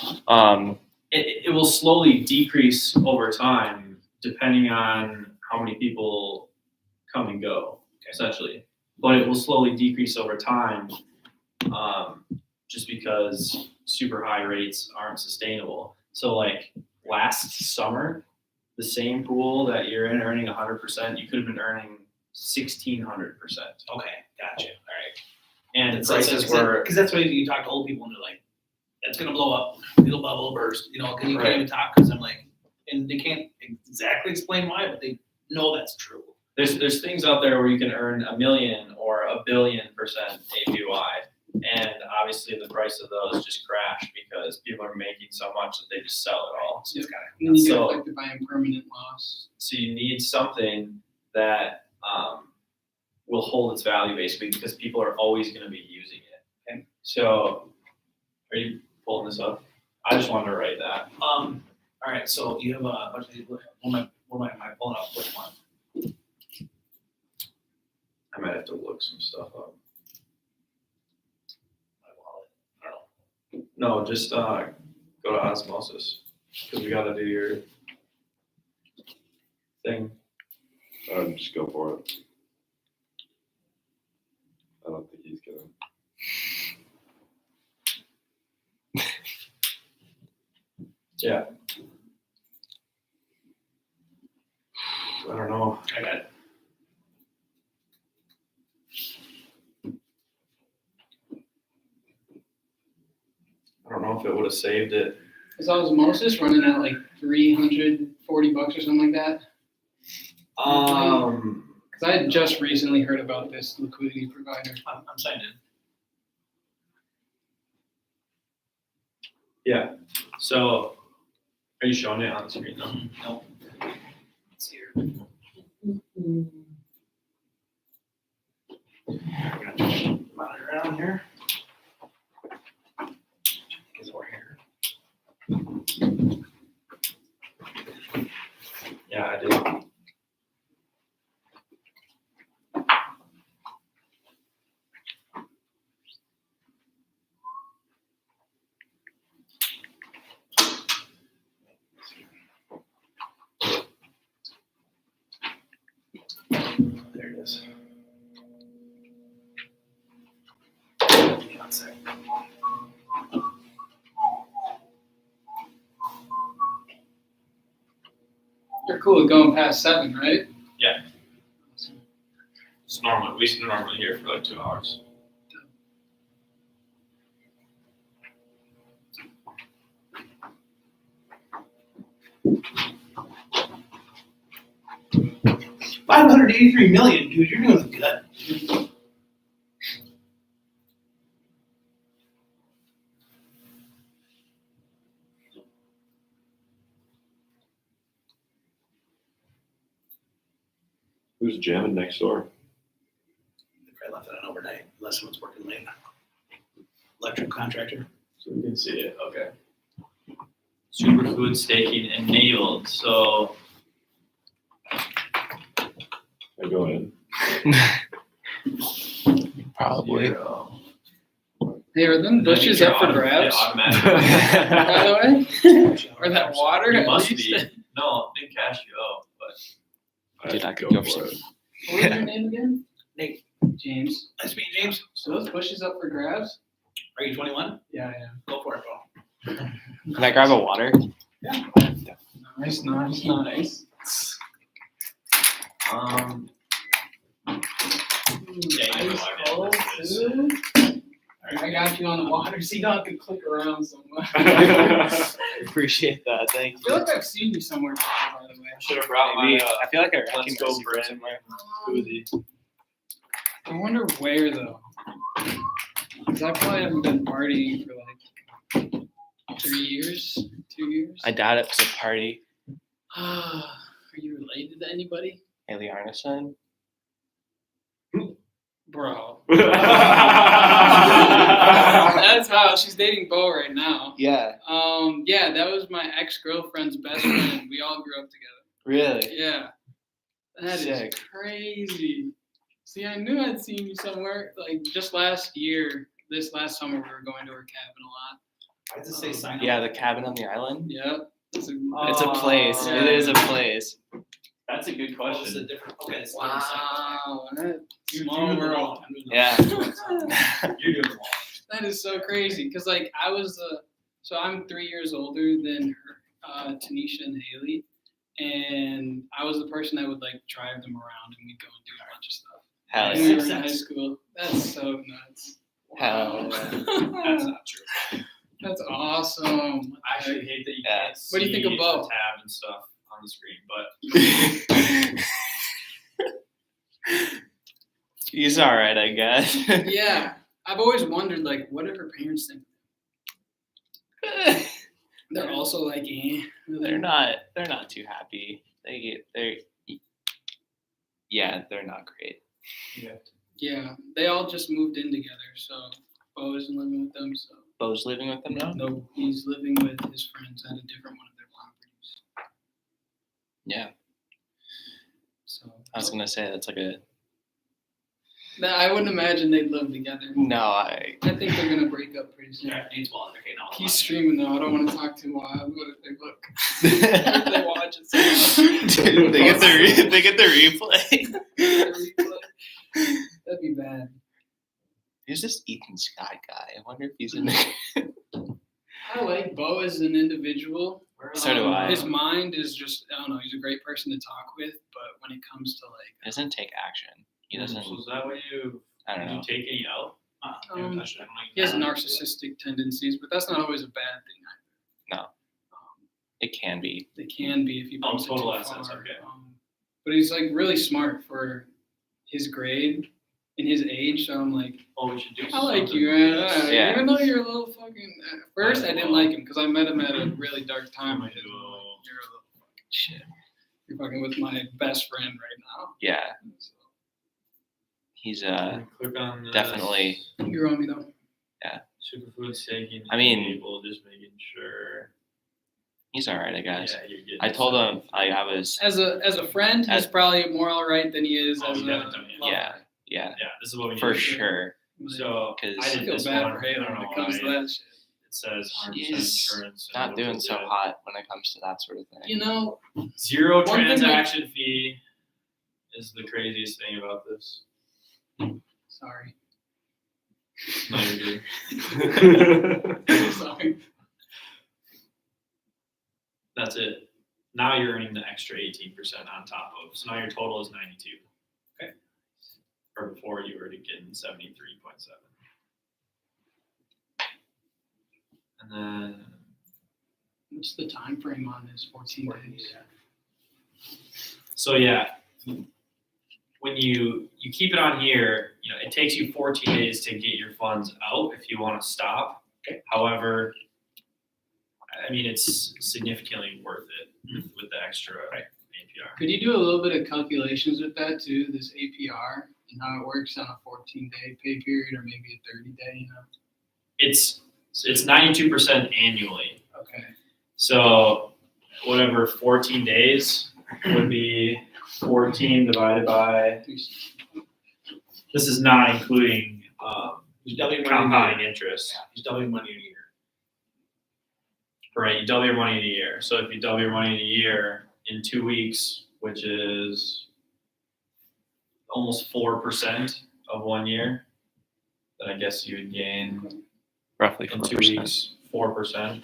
It will slowly decrease over time, depending on how many people come and go, essentially. But it will slowly decrease over time, just because super high rates aren't sustainable. So like last summer, the same pool that you're in earning 100%, you could have been earning 1,600%. Okay, gotcha. All right. And the prices were, because that's why you talk to old people and they're like, "It's gonna blow up. It'll bubble burst." You know, because you Right. can't even talk because I'm like, and they can't exactly explain why, but they know that's true. there's things out there where you can earn 1 million or 1 billion% APY. And obviously the price of those just crashed because people are making so much that they just sell it all. So it's kind And then you get So- affected by impermanent loss. So you need something that will hold its value basically because people are always going to be using it. Okay. So are you pulling this up? I just wanted to write that. All right, so you have a bunch of these. What am I pulling up? Which one? I might have to look some stuff up. My wallet. I don't know. No, just go to Osmosis because we got to do your thing. Just go for it. I don't think he's gonna. Yeah. I don't know. I got it. I don't know if it would have saved it. Is osmosis running at like $340 or something like that? Because I had just recently heard about this liquidity provider. I'm signed in. Yeah. So, are you showing it on the screen now? No. It's here. We're gonna turn the monitor around here. Because we're here. Yeah, I did. There it is. One sec. You're cool with going past 7, right? It's normal. We normally here for like 2 hours. $583 million, dude. You're doing good. Who's jamming next door? They probably left it on overnight, unless someone's working late. Electric contractor. So we can see it. Okay. Superfood staking enabled. So I go in. Probably. 0. Hey, are them bushes up for grabs? Automatically. By the way? Or that water? It at must least? be. No, they cash you out, but Dude, I I'd could go go for for it. What was your name again? Nate. James. Nice to meet you, James. So those bushes up for grabs? Are you 21? Yeah, I am. Go for it, bro. Can I grab a water? Nice, nice, nice. Yeah, you know Ice what I cold, mean. too. I got you on the water so you don't have to click around so much. Appreciate that. Thank I feel like I've seen you somewhere before, by the way. Should have brought Maybe. my I feel like I Let's recognize Go you from brand somewhere. koozie. I wonder where though. Because I probably haven't been partying for like 3 years, 2 years. I doubt it was a party. Are you related to anybody? Haley Arneson. Bro. That's how she's dating Bo right now. Yeah. Yeah, that was my ex-girlfriend's best friend. We all grew up together. Really? Yeah. That is Sick. crazy. See, I knew I'd seen you somewhere. Like just last year, this last summer, we were going to her cabin a lot. Why does it say sign up? Yeah, the cabin on the island. Yeah. It's It's a place. yeah. It is a place. That's a good Oh, it's a question. different. Okay, it's a different sign up. Wow. That, You're small doing the world. wrong. I'm doing the Yeah. wrong. You're doing well. That is so crazy. Because, like, I was so I'm 3 years older than her, Tanisha and Haley. And I was the person that would, like, drive them around and we'd go and do a bunch of stuff. Hell When yeah. we were in high school. That's so nuts. Hell yeah. That's not true. That's awesome. I actually hate that you Yeah. can't What do you think see of Bo? the tab and stuff on the screen, but He's all right, I guess. Yeah. I've always wondered, like, what do her parents think? They're also like, eh. They're not too happy. They're not great. Yeah, they all just moved in together, so Bo isn't living with them. So Bo's living with them now? no, he's living with his friends at a different one of their properties. Yeah. So I was gonna say that's like a I wouldn't imagine they'd live together. no, I I think they're gonna break up pretty soon. Yeah, Nate's well okay now. He's streaming though. I don't want to talk too loud. What if they look? If they watch it somehow. Dude, they get the replay. That'd be bad. Who's this Ethan Scott guy? I wonder if he's in there. I like Bo as an individual. So do I. His mind is just, I don't know, he's a great person to talk with, but when it comes to like, He doesn't take action. He doesn't. So is that what you, I don't did you know. take any out? he has narcissistic tendencies, but that's not always a bad thing. It can be. They can be if you Oh, brings it total too assets, far. okay. But he's like really smart for his grade and his age, so I'm like, Oh, we should do I like something. you, man. Yeah. Even though you're a little fucking. At first, I didn't Well. like him because I met him at a really dark time. Might in his do a life. little- You're a little fucking shit. You're fucking with my best friend right now. Yeah. So, He's Click on this. definitely. you're on me though. Superfood staking. I mean- People just making sure. He's all right, I guess. Yeah, you're getting I told him I was. As a friend, he's As- probably more alright than he is Oh, as you a haven't done it yet. lover. Yeah. Yeah, this is what we need For to do. sure. So Because I I did feel this bad one. for I Haley don't when know it comes to why. that shit. It says 100% She's insurance. and not no doing so debt. hot when it comes to that sort of thing. You know, Zero One thing that- transaction fee is the craziest thing about this. sorry. No, you're good. Sorry. That's it. Now you're earning the extra 18% on top of. So now your total is 92. Okay. Or before you were getting 73.7. And then What's the time frame on this? 14 days. so yeah, when you keep it on here, it takes you 14 days to get your funds out if you want to stop. Okay. However, I mean it's significantly worth it with the extra APR. Could you do a little bit of calculations with that too? This APR and how it works on a 14-day pay period or maybe a 30-day. It's 92% annually. Okay. So whatever 14 days would be 14 divided by. This is not including He's doubling money. compounding interest. Yeah, he's doubling money in a year. Right, you double your money in a year. So if you double your money in a year in 2 weeks, which is almost 4% of 1 year, then I guess you would gain Roughly in 2 4%. weeks 4%.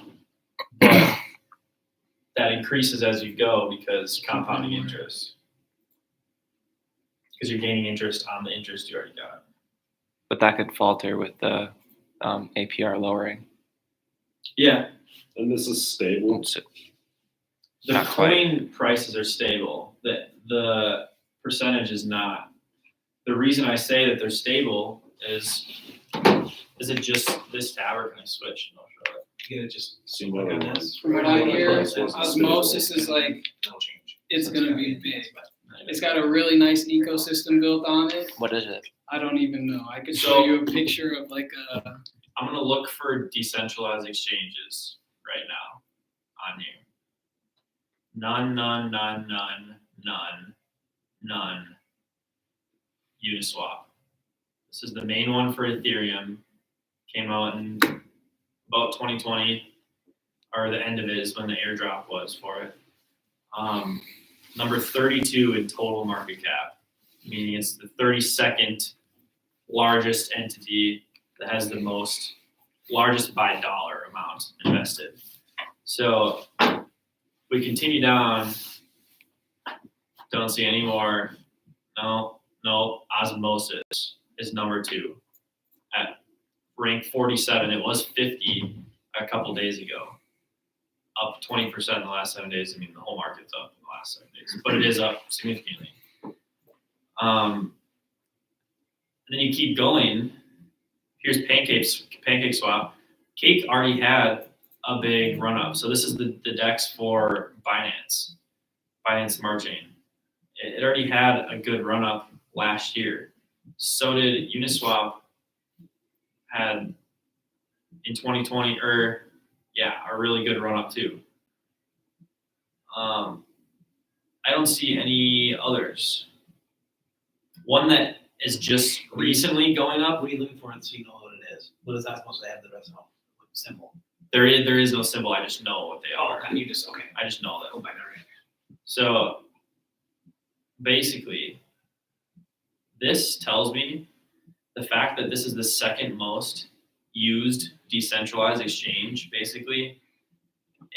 But that increases as you go because compounding interest. Because you're gaining interest on the interest you already got. But that could falter with the APR lowering. Yeah, And this is stable. So, the Not quite. coin prices are stable. The percentage is not. The reason I say that they're stable is it just this tab or can I switch? No, sure. You gotta just See click what on it this. was. From what I hear, Price wasn't osmosis stable. is like, It'll change. it's So gonna gotta be be big. but It's got a really nice ecosystem built on it. what is it? I don't even know. I could So- show you a picture of like a, I'm gonna look for decentralized exchanges right now on here. None. Uniswap. This is the main one for Ethereum. Came out in about 2020, or the end of it is when the airdrop was for it. Number 32 in total market cap, meaning it's the 32nd largest entity that has the largest by dollar amount invested. So we continue down, don't see any more. No, osmosis is number 2 at rank 47. It was 50 a couple days ago, up 20% in the llast 7 days. I mean, the whole market's up in the last 7 days, but it is up significantly. And then you keep going. Here's PancakeSwap. Cake already had a big run up. So this is the DEX for Binance Smart Chain. It already had a good run up last year. So did Uniswap. Had in 2020 a really good run up too. I don't see any others. One that is just recently going up. What are you looking for so you know what it is? What is that supposed to have the rest of the symbol? There is no symbol. I just know what they Oh, are. you just, okay. I just know that. Go back there. So basically, this tells me the fact that this is the second most used decentralized exchange, basically,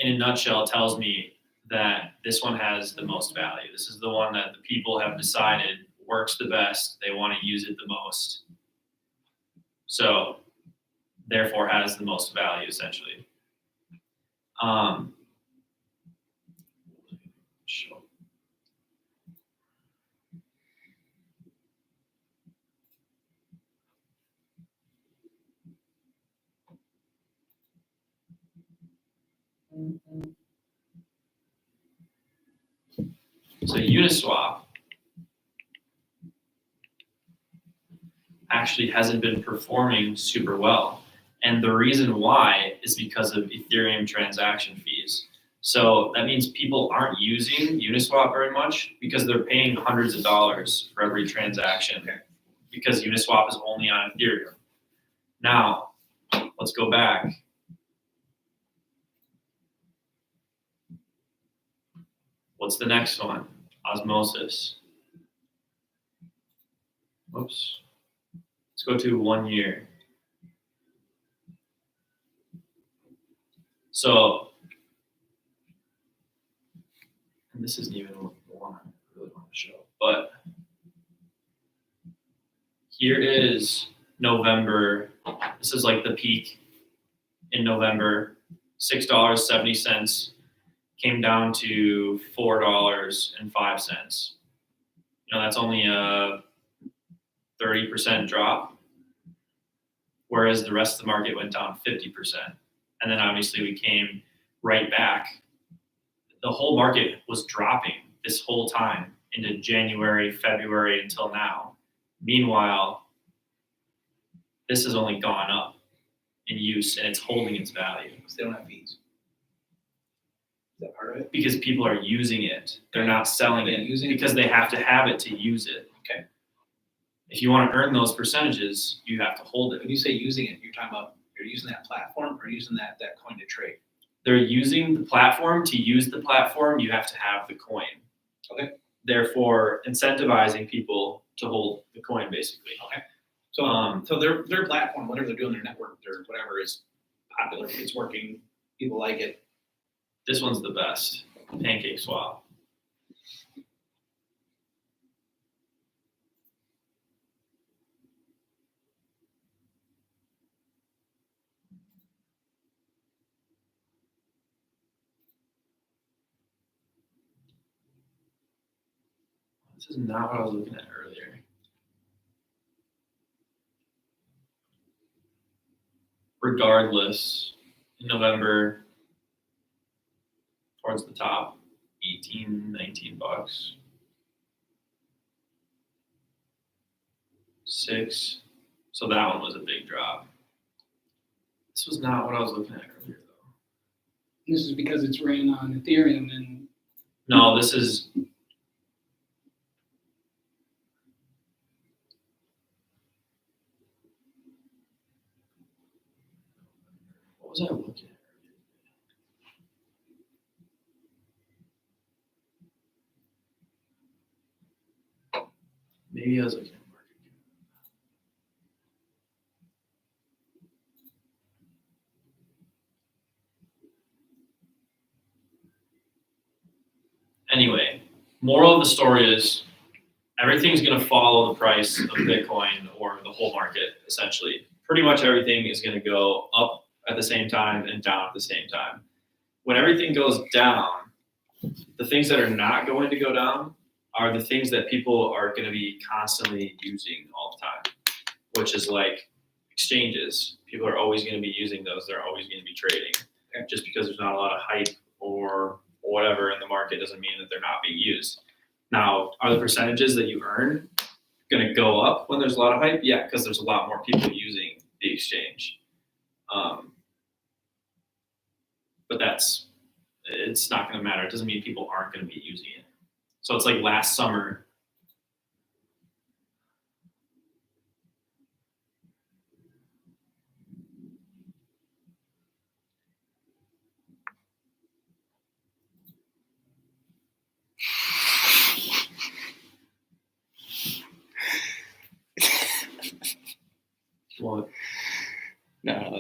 in a nutshell, tells me that this one has the most value. This is the one that the people have decided works the best. They want to use it the most. So, therefore, has the most value, essentially. Sure. So Uniswap actually hasn't been performing super well. And the reason why is because of Ethereum transaction fees. So that means people aren't using Uniswap very much because they're paying hundreds of dollars for every transaction because Uniswap is only on Ethereum. Now, let's go back. What's the next one? Osmosis. Whoops. Let's go to 1 year. So, and this isn't even the one I really want to show, but here is November. This is like the peak in November. $6.70 came down to $4.05. That's only a 30% drop, whereas the rest of the market went down 50%. And then obviously we came right back. The whole market was dropping this whole time into January, February until now. Meanwhile, this has only gone up in use and it's holding its value. Because they don't have fees. Is that part of it? Because people are using it. They're not selling it because they have to have it to use it. Okay. If you want to earn those percentages, you have to hold it. When you say using it, you're talking about you're using that platform or using that coin to trade? They're using the platform. To use the platform, you have to have the coin. Okay. Therefore, incentivizing people to hold the coin, basically. Okay. So, so their platform, whatever they're doing, their network, their whatever is popular. It's working. People like it. This one's the best. Pancake Swap. This is not what I was looking at earlier. Regardless, in November, towards the top, 18, 19 bucks. 6. So that one was a big drop. This was not what I was looking at earlier, though. This is because it's ran on Ethereum and No, this is. What was I looking at? Maybe I was looking at market cap. Anyway, moral of the story is everything's going to follow the price of Bitcoin or the whole market, essentially. Pretty much everything is going to go up at the same time and down at the same time. When everything goes down, the things that are not going to go down are the things that people are going to be constantly using all the time, which is like exchanges. People are always going to be using those. They're always going to be trading. Just because there's not a lot of hype or whatever in the market doesn't mean that they're not being used. Now, are the percentages that you earn going to go up when there's a lot of hype? Yeah, because there's a lot more people using the exchange. But it's not going to matter. It doesn't mean people aren't going to be using it. So it's like last summer.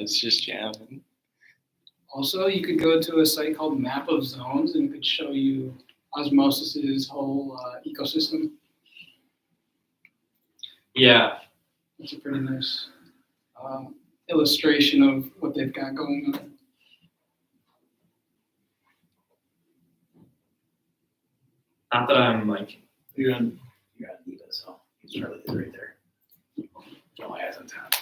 it's just jamming. Also, you could go to a site called Map of Zones and it could show you Osmosis's whole ecosystem. Yeah, It's a pretty nice illustration of what they've got going on. not that I'm like, You're on Eva, so he's probably right there. Get my eyes on top.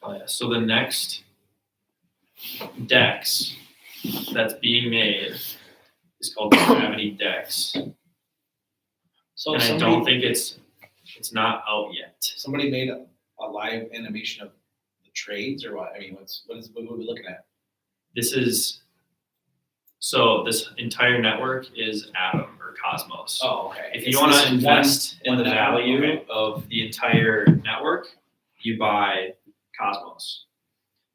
oh yeah, so the next DEX that's being made is called the Gravity DEX. So And I somebody, don't think it's not out yet. somebody made a live animation of the trades or what? I mean, what are we looking at? This entire network is Atom or Cosmos. Oh, okay. If It's you want this to invest in one the network, value okay. of the entire network, you buy Cosmos.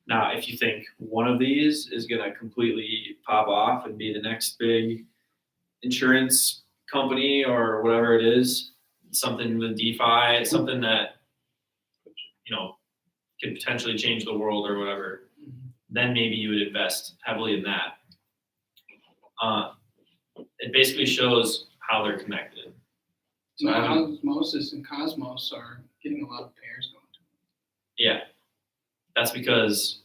Now, if you think one of these is going to completely pop off and be the next big insurance company or whatever it is, something with DeFi, something that, could potentially change the world or whatever, then maybe you would invest heavily in that. It basically shows how they're connected. So I haven't- Osmosis and Cosmos are getting a lot of pairs going. yeah, that's because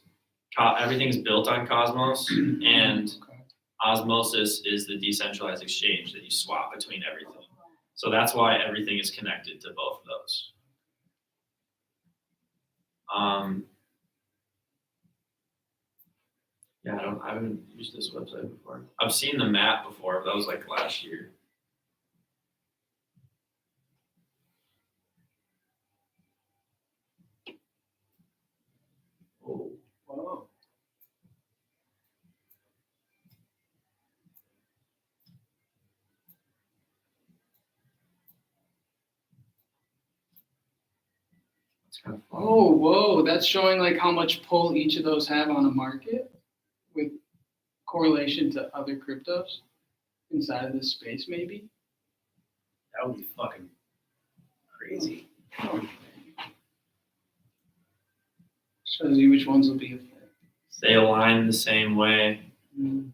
everything's built on Cosmos, and Okay. Osmosis is the decentralized exchange that you swap between everything. So that's why everything is connected to both of those. Yeah, I haven't used this website before. I've seen the map before, but that was like last year. Oh, Whoa. it's kind of fun. Oh, whoa, that's showing like how much pull each of those have on a market with correlation to other cryptos inside of this space, maybe. That would be fucking crazy. Shows you which ones will be a fit. They align the same way. Mm.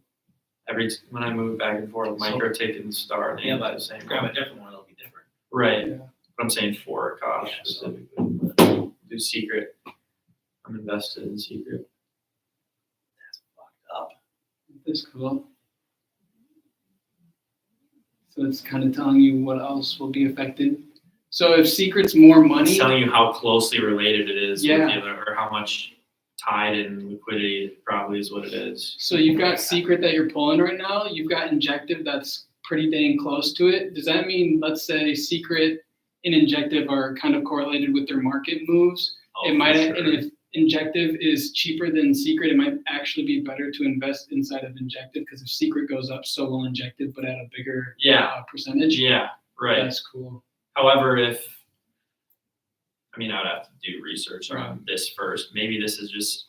When I move back and forth, micro tick and star, they Yeah, align but the same grab way. a different one, it'll be different. Right. Yeah. But I'm saying for Kosh Yeah, so- specifically. Do secret. I'm invested in secret. That's fucked up. This cool. So it's kind of telling you what else will be affected. So if Secret's more money, It's telling you how closely related it is Yeah. with the other, or how much tied in liquidity probably is what it is. so you've got Secret that you're pulling right now. You've got Injective that's pretty dang close to it. Does that mean, let's say, Secret and Injective are kind of correlated with their market moves? Oh, It might, for and sure. if Injective is cheaper than Secret, it might actually be better to invest inside of Injective because if Secret goes up, so will Injective, but at a bigger Yeah. percentage. Yeah, right. That's cool. However, I would have to do research on this first. Maybe this is just,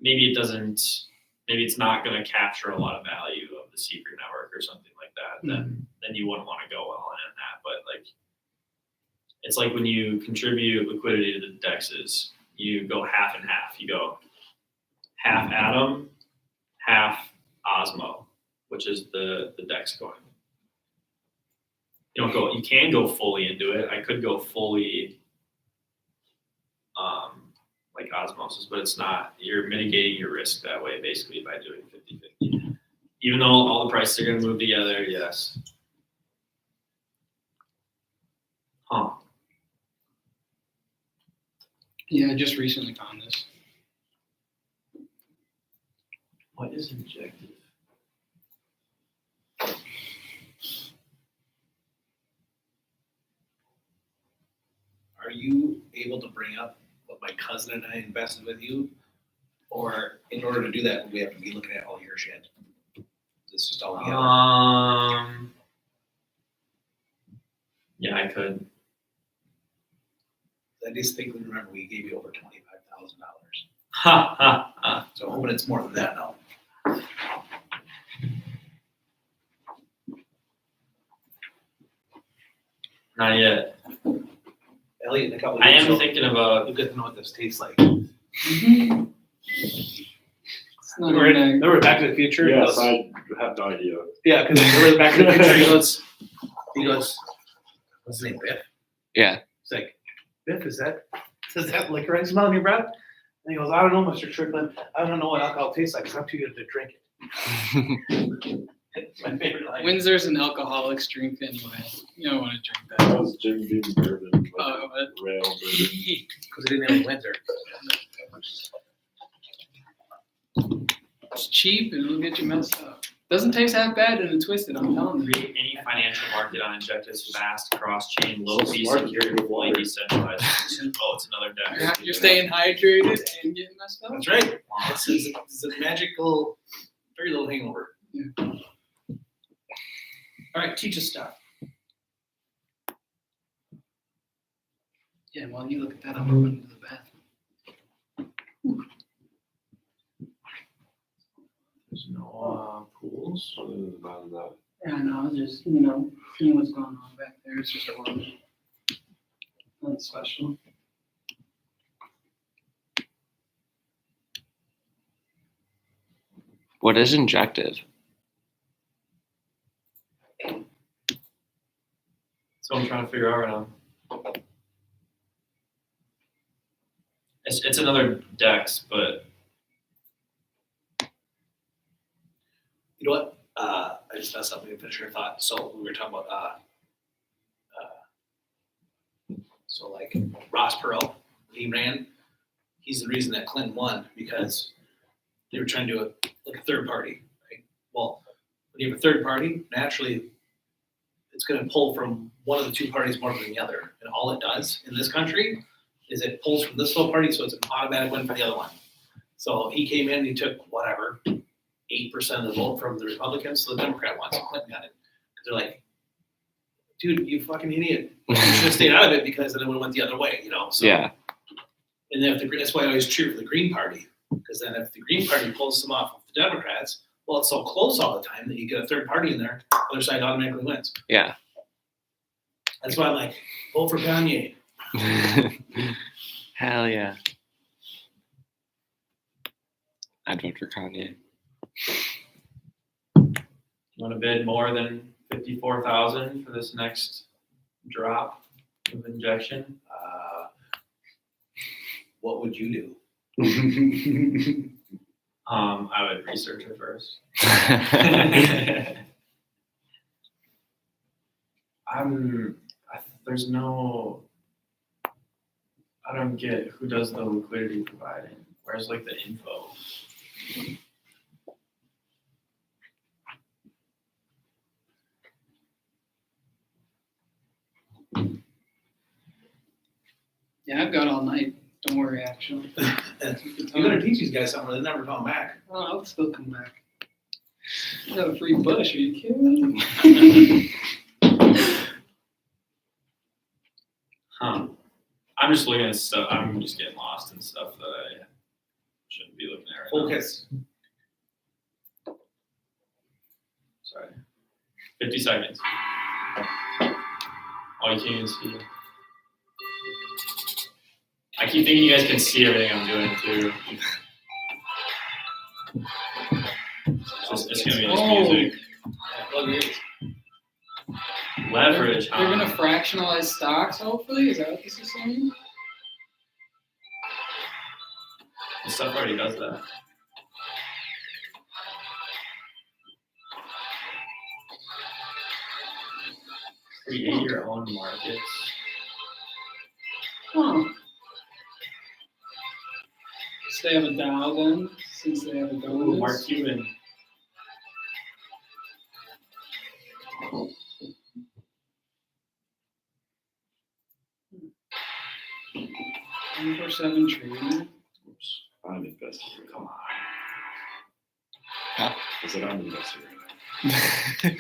maybe it's not going to capture a lot of value of the secret network or something like that. Then you wouldn't want to go all in on that. But like, it's like when you contribute liquidity to the DEXs, you go half and half. You go half Atom, half Osmo, which is the DEX coin. You can go fully into it. I could go fully like osmosis, but it's not. You're mitigating your risk that way basically by doing 50-50. Even though all the prices are going to move together, yes. Huh. Yeah, I just recently found this. What is injective? Are you able to bring up what my cousin and I invested with you? Or in order to do that, we have to be looking at all your shit? It's just all together. Yeah, I could. I distinctly remember we gave you over $25,000. Ha ha ha. So I'm hoping it's more than that now. Not yet. Elliot, in a couple of I years, am you'll- thinking about. you'll get to know what this tastes like. It's not a bag. Remember Back to the Future? He Yes, goes- I have no idea. Yeah, because remember Back to the Future, he goes, what's his name, Biff? Yeah. It's like, Biff, does that licorice smell in your breath? And he goes, I don't know, Mr. Strickland. I don't know what alcohol tastes like, because I'm too good to drink it. It's my favorite line. When's there's an alcoholics drink anyway? You don't want to drink that. That was Jim Beam bourbon, like But rail bourbon. Because it didn't have any Windsor. it's cheap and it'll get you messed up. Doesn't taste half bad and it's twisted, I'm telling you. Create any financial market on Injective's fast, cross-chain, low-fee, Smart. secure, fully decentralized. Oh, it's another deck. You're staying hydrated and getting messed up. That's right. It's a magical, very little hangover. Yeah. All right, teach us stuff. Yeah, while you look at that, I'm going to the bathroom. There's no pools. Other than that. Yeah, no, just, seeing what's going on back there. It's just a room. Nothing special. What is injective? That's what I'm trying to figure out right now. It's another Dex, but You know what? I just messed up. Let me finish your thought. So we were talking about, so like Ross Perot, he ran. He's the reason that Clinton won because they were trying to do a third party, right? Well, when you have a third party, naturally, it's going to pull from one of the two parties more than the other. And all it does in this country is it pulls from this little party, so it's an automatic win for the other one. So he came in and he took whatever, 8% of the vote from the Republicans, so the Democrat won, so Clinton got it. Because they're like, dude, you fucking idiot. You should have stayed out of it because then it would have went the other way, So, Yeah. And then that's why I always cheer for the Green Party. Because then if the Green Party pulls them off of the Democrats, well, it's so close all the time that you get a third party in there, other side automatically wins. Yeah. That's why I'm like, vote for Kanye. Hell yeah. I'd vote for Kanye. you want to bid more than 54,000 for this next drop of injection? What would you do? I would research it first. There's no. I don't get who does the liquidity providing. Where's like the info? Yeah, I've got all night. Don't worry, actually. You better teach these guys something, or they never come back. Oh, I'll still come back. I got a free bush. Are you kidding me? Huh. I'm just looking at stuff. I'm just getting lost in stuff that I shouldn't be looking at right now. Focus. Sorry. 50 seconds. Oh, you can't even see. I keep thinking you guys can see everything I'm doing too. It's gonna be just music. Plug your ears. Leverage. They're gonna fractionalize stocks, hopefully? Is that what this is saying? The stuff already does that. Create your own markets. Huh. So they have a DAO then, since they have a Ooh, governance? Mark Cuban. $24/7 trading. Oops, I'm investing. Come on. I said I'm investing right now.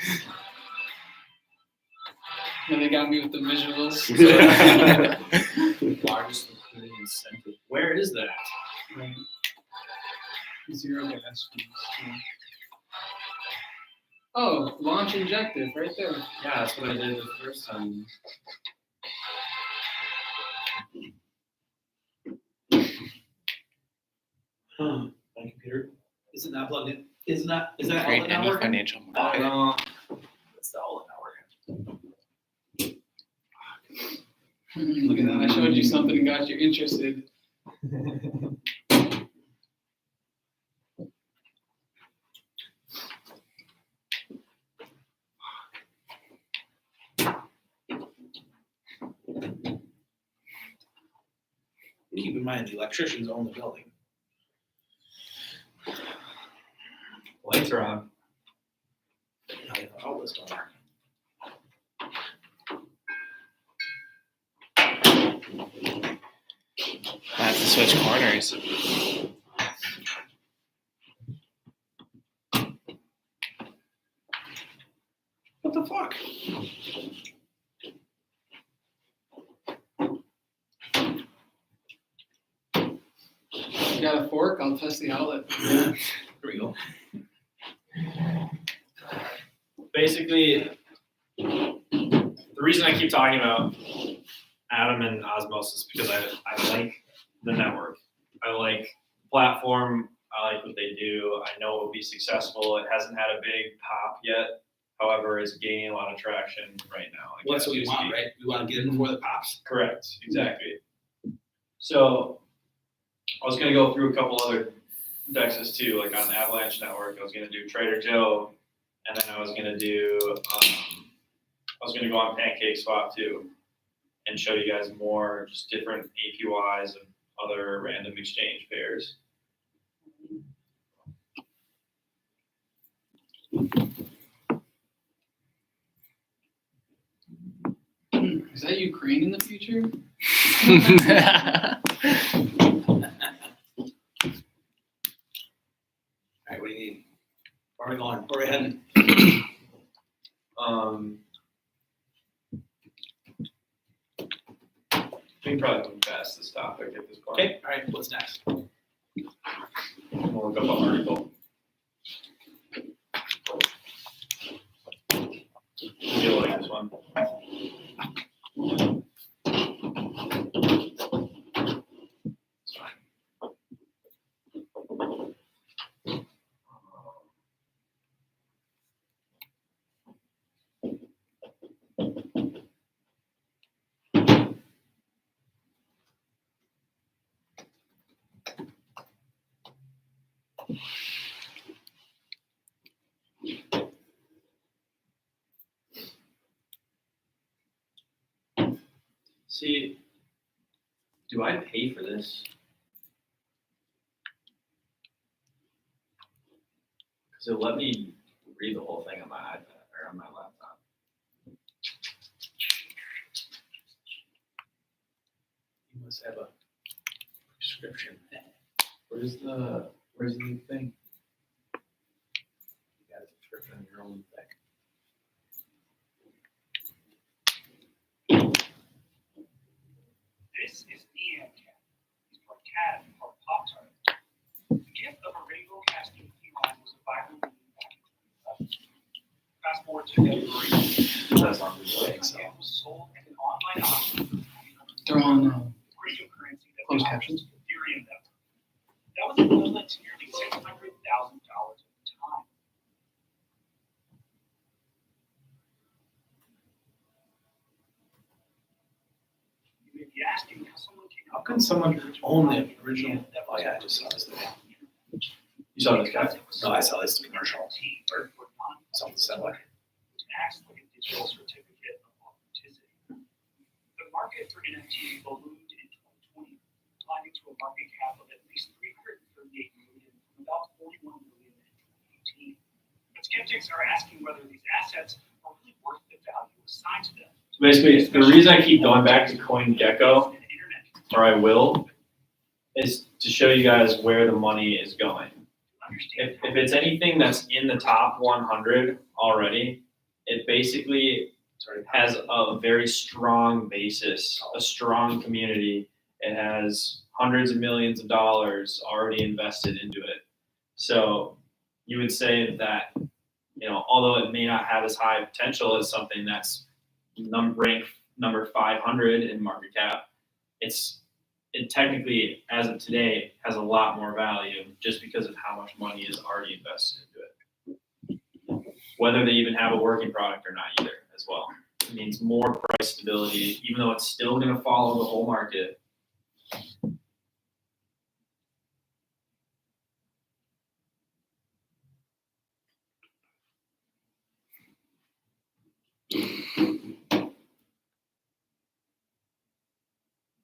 And they got me with the visuals. Largest liquidity incentive. Where is that? Right. Zero gas fees. Yeah. Oh, launch injective right there. Yeah, that's what I did the first time. My computer, is it not plugged in? Is that Create outlet not any working? financial Oh, market. no. It's the outlet not working. Look at that. I showed you something and got you interested. Keep in mind, the electricians own the building. Lights are on. Now the outlets don't work. I have to switch corners. What the fuck? You got a fork? I'll test the outlet. Here we go. Basically, the reason I keep talking about Atom and Osmos is because I like the network. I like the platform. I like what they do. I know it will be successful. It hasn't had a big pop yet. However, it's gaining a lot of traction right now. I Well, that's guess, what we just want, keep- right? We want to get it before the pops. Correct, exactly. So I was gonna go through a couple other dexes too, like on the Avalanche Network. I was gonna do Trader Joe, and then I was gonna do I was gonna go on Pancake Swap too, and show you guys more just different APYs of other random exchange pairs. Is that Ukraine in the future? All right, what do you need? Where are we going? Where are we heading? We can probably move past this topic at this point. Okay, all right, what's next? We'll look up an article. You'll like this one. It's fine. See, do I pay for this? Because it'll let me read the whole thing on my iPad or on my laptop. You must have a prescription. Where's the new thing? You got a prescription on your own thing. This is EMCAT. It's called CAD or Pop-Tart. The gift of a rainbow casting feline was a viral movie back in 2011. Fast forward to February. That's not really The like so. it was sold at an online auction for They're on cryptocurrency that closed was captions. Ethereum. That was equivalent to nearly $600,000 at the time. You may be asking how someone came How up can with someone the own the original? Oh yeah, I just saw this thing. You saw this guy? No, I saw this commercial or something similar. Which acts like a digital certificate of authenticity. The market for NFT ballooned in 2020, climbing to a market cap of at least $338 million from about $41 million in 2018. But skeptics are asking whether these assets are really worth the value assigned to them. So basically, the reason I keep going back to CoinGecko, And internet or I will, is to show you guys where the money is going. understand If it's anything that's in the top 100 already, it basically has a very strong basis, a strong community. It has hundreds of millions of dollars already invested into it. So you would say that, although it may not have as high potential as something that's ranked number 500 in market cap, it technically, as of today, has a lot more value just because of how much money is already invested into it. Whether they even have a working product or not either as well. It means more price stability, even though it's still going to follow the whole market.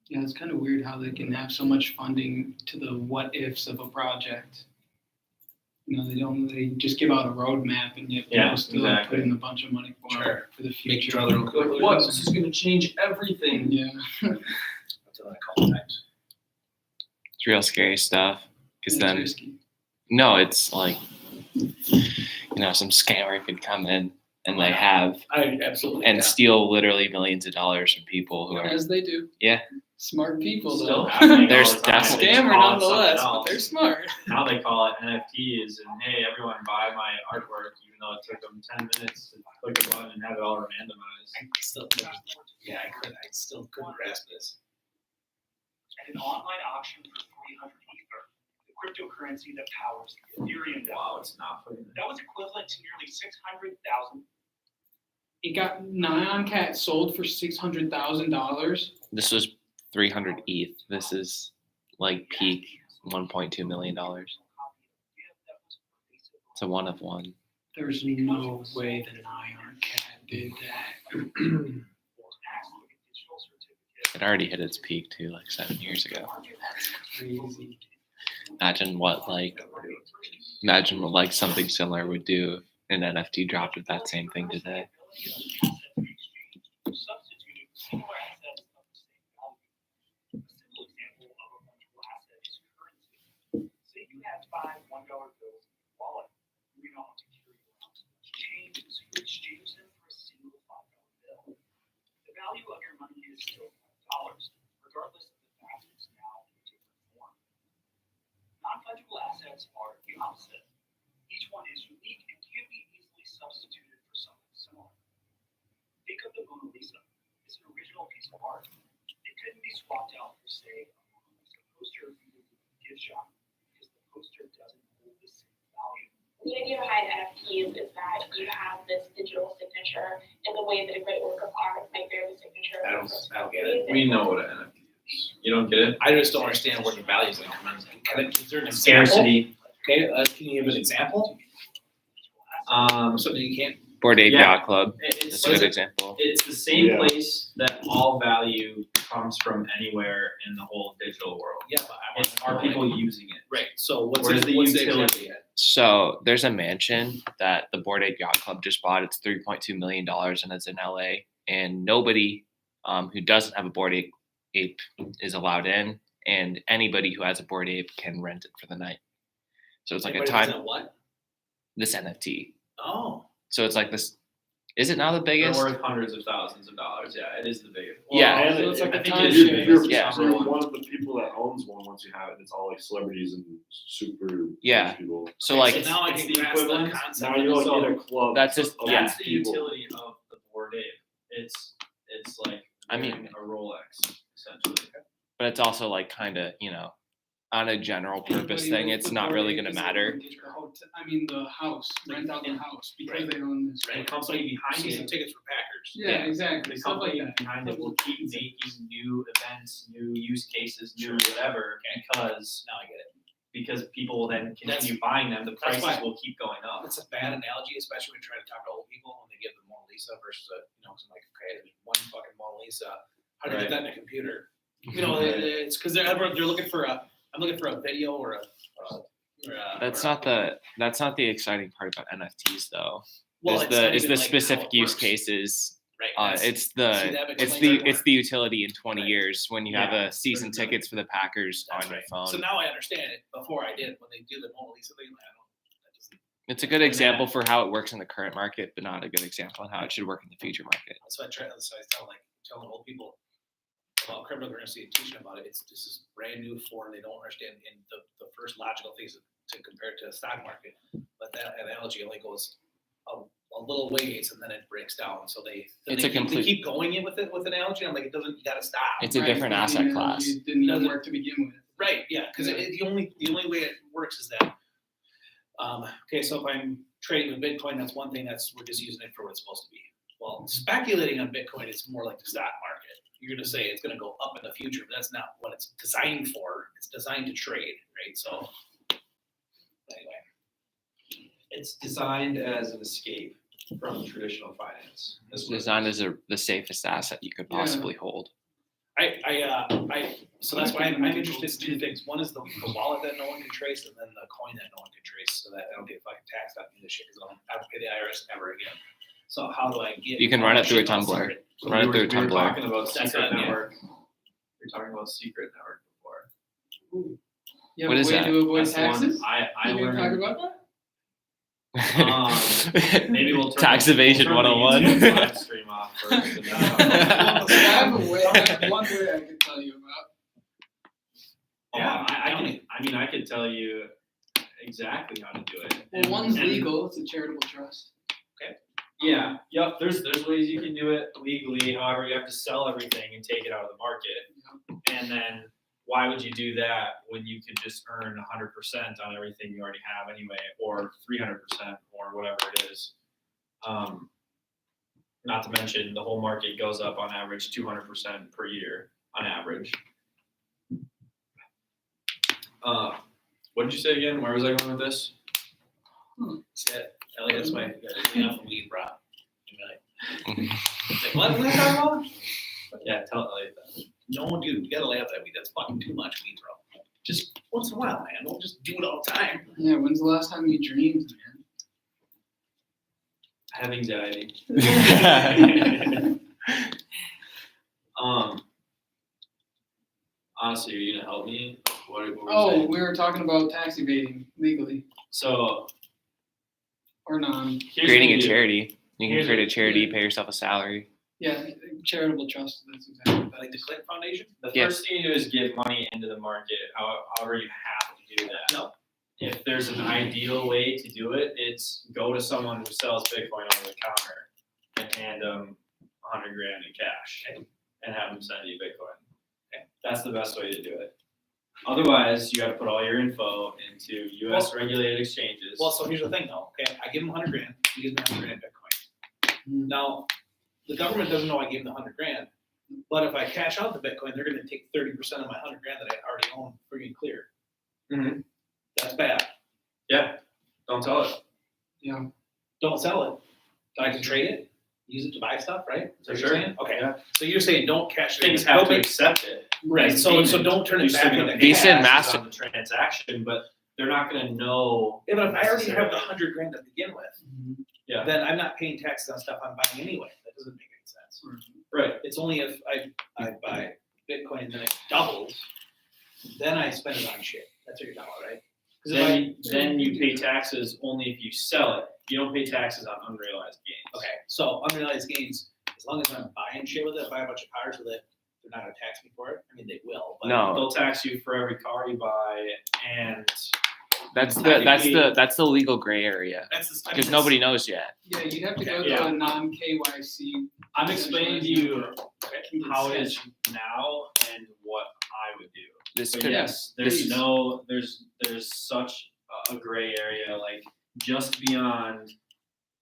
Yeah, it's kind of weird how they can have so much funding to the what ifs of a project. They just give out a roadmap and yet people still exactly. put in a bunch of money for the Make future. each other look good. What? This is going to change everything. Yeah. That's what I call it times. It's real scary stuff. Because It's then, risky. no, it's like, some scammer could come in and they have I absolutely. and steal literally millions of dollars from people who are. As they do. Yeah. Smart people Still though. happening There's all the time. definitely- They just Scammer call it nonetheless, something but else. they're smart. Now they call it NFTs, and hey, everyone buy my artwork, even though it took them 10 minutes to click a button and have it all randomized. I still couldn't grasp this. At an online auction for 300 Ether, the cryptocurrency that powers the Ethereum Wow, network. it's not putting That was equivalent to nearly 600,000. It got Nyan Cat sold for $600,000. This was 300 ETH. This is like peak $1.2 million. It's a one of one. There's no way the Nyan Cat did that. It already hit its peak too, like 7 years ago. Crazy. Imagine what something similar would do if an NFT dropped with that same thing today. Substituting similar assets of the same value. A simple example of a fungible asset is currency. Say you have 5 $1 bills in your wallet. You don't want to carry around too much change, so you exchange them for a single $5 bill. The value of your money is still $5, regardless of the fact it's now in a different form. Non-fungible assets are the opposite. Each one is unique and can be easily substituted for something similar. Think of the Mona Lisa. It's an original piece of art. It couldn't be swapped out for, say, a Mona Lisa poster from the gift shop because the poster doesn't hold the same value. The idea behind NFTs is that you have this digital signature in the way that a great work of art might bear the signature. I don't get it. We know what an NFT is. You don't get it? I just don't understand where the value is going to come in. Is there an example? Scarcity. Okay, can you give an example? So you can't. Bored Ape Yeah. Yacht Club. It's That's a good example. It's the same Yeah. place that all value comes from anywhere in the whole digital world. Yeah, but I It's, want are people using it? Right. So what's Where's the utility? utility at? So there's a mansion that the Bored Ape Yacht Club just bought. It's $3.2 million and it's in LA. And nobody who doesn't have a Bored Ape is allowed in. And anybody who has a Bored Ape can rent it for the night. So it's like Anybody a time. doesn't what? This NFT. Oh. So it's like this. Is it now the They're biggest? worth hundreds of thousands of dollars. Yeah, it is the biggest. Yeah. and So it's like I a think time it If is. share. you're, Yeah. if you're one of the people that owns one, once you have it, it's all like celebrities and super Yeah. rich people. So like So now I it's can the grasp the equivalent. concept. Now you're So like in a club. that's just of yeah. That's the people. utility of the Bored Ape. It's like I mean- wearing a Rolex essentially. But it's also like kind of on a general purpose thing. It's not really going to matter. The house, rent out the house because they own this. The company behind Season it, tickets for Packers. Yeah, Yeah. exactly. the Stuff like company that. behind it will keep making new events, new use cases, new whatever because Now I get it. people will then continue buying them. The that's prices why- will keep going up. That's a bad analogy, especially when you try to talk to old people when they give the Mona Lisa versus cause I'm like, okay, there's one fucking Mona Lisa. How do you Right. get that in a computer? It's because they're looking for I'm looking for a video or a. That's not the exciting part about NFTs though. Well, It's it's not the even like specific how it use works. cases. Right. It's see, that explains it more. the utility in 20 Right. years when you have Yeah. a season tickets for the Packers That's on your right. phone. So now I understand it. Before I did, when they do the Mona Lisa thing, that doesn't It's a good example for how it works in the current market, but not a good example on how it should work in the future market. That's why I telling old people about cryptocurrency and teaching about it. This is brand new for, and they don't understand. And the first logical thing is to compare it to the stock market, but that analogy only goes a little ways and then it breaks down. So they keep going in with analogy. I'm like, it doesn't. You got to stop. It's a different asset class. It didn't even work to begin with. Right. Yeah. Because the only way it works is that. Okay, so if I'm trading with Bitcoin, that's one thing. We're just using it for what it's supposed to be. Well, speculating on Bitcoin is more like the stock market. You're going to say it's going to go up in the future, but that's not what it's designed for. It's designed to trade, right? So, anyway, It's designed as an escape from traditional finance. It's designed as the safest asset you could possibly hold. So that's why I'm interested in two things. One is the wallet that no one can trace, and then the coin that no one can trace, so that I don't get fucking taxed on this shit because I don't pay the IRS ever again. So how do I get? You can run it through a Tumblr. Run it through a We were Tumblr. talking about That's secret it, yeah. network. We were talking about secret network before. You have What a is way that? to avoid That's the one taxes? I You gonna talk learned. about that? Maybe we'll turn Tax the- evasion we'll turn the 101. YouTube live stream off first. And then I have one way I can tell you about. yeah, I could tell you exactly how to do it. Well, one's And- legal, it's a charitable trust. Yeah, yep. There's ways you can do it legally. However, you have to sell everything and take it out of the market. And then why would you do that when you could just earn 100% on everything you already have anyway, or 300% or whatever it is? Not to mention the whole market goes up on average 200% per year on average. What did you say again? Where was I going with this? Elliot, that's my enough weed, bro. What? What about? Yeah, tell Elliot that. No, dude, you gotta laugh at me. That's fucking too much weed, bro. Just once in a while, man. Don't just do it all the time. Yeah, when's the last time you dreamed, man? I have anxiety. Honestly, are you gonna help me? What were we Oh, saying? we were talking about tax evading legally So or non. here's Creating what a we do. charity. You can Here's create a what- charity, yeah. pay yourself a salary. Yeah, charitable trust. That's exactly what Like that the is. Clinton Foundation. The Yes. first thing you do is give money into the market. However, you have to do that. No. If there's an ideal way to do it, it's go to someone who sells Bitcoin over the counter and hand them $100,000 in cash and have them send you Bitcoin. That's the best way to do it. Otherwise, you got to put all your info into U.S. regulated exchanges. Well, so here's the thing, though. Okay, I give him $100,000. He gives me $100,000 Bitcoin. Now, the government doesn't know I gave him the $100,000. But if I cash out the Bitcoin, they're going to take 30% of my $100,000 that I already own free and clear. Mhm. That's bad. Yeah, don't tell it. Yeah. Don't sell it. I can trade it, use it to buy stuff, right? Is that what you're Sure. saying? Okay. Yeah. So you're saying don't cash it in. Things have to Don't- accept it. Right. So don't turn You're it still back gonna into pay Visa and taxes Master- on the transaction, but they're not going to know. Yeah, but if I already have the necessarily. $100,000 to begin with, Yeah. then I'm not paying taxes on stuff I'm buying anyway. That doesn't make any sense. Right. It's only if I buy Bitcoin and then it doubles, then I spend it on shit. That's what you're talking about, right? 'Cause if Then you pay taxes only if you sell it. You don't pay taxes on unrealized gains. okay, so unrealized gains, as long as I'm buying shit with it, buy a bunch of cars with it, they're not gonna tax me for it. I mean, they will, but No. They'll tax you for every car you buy, and That's Technically- the legal gray area that's the because nobody knows yet. Yeah, you'd have to go Yeah. to a non-KYC. I'm explaining to you Decentralized how it network. is now and what I would do. This But could yes, there's please. there's such a gray area, like just beyond,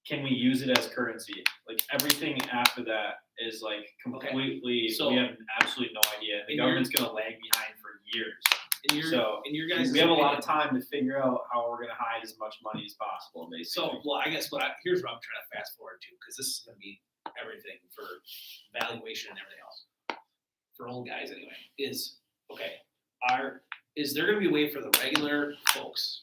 can we use it as currency? Like everything after that is like completely, So- we have absolutely no idea. The In government's gonna lag behind for years. in your guys' We have a lot of opinion- time to figure out how we're gonna hide as much money as possible, basically. So, well, I guess here's what I'm trying to fast forward to, because this is gonna be everything for valuation and everything else. For old guys anyway, is there gonna be a way for the regular folks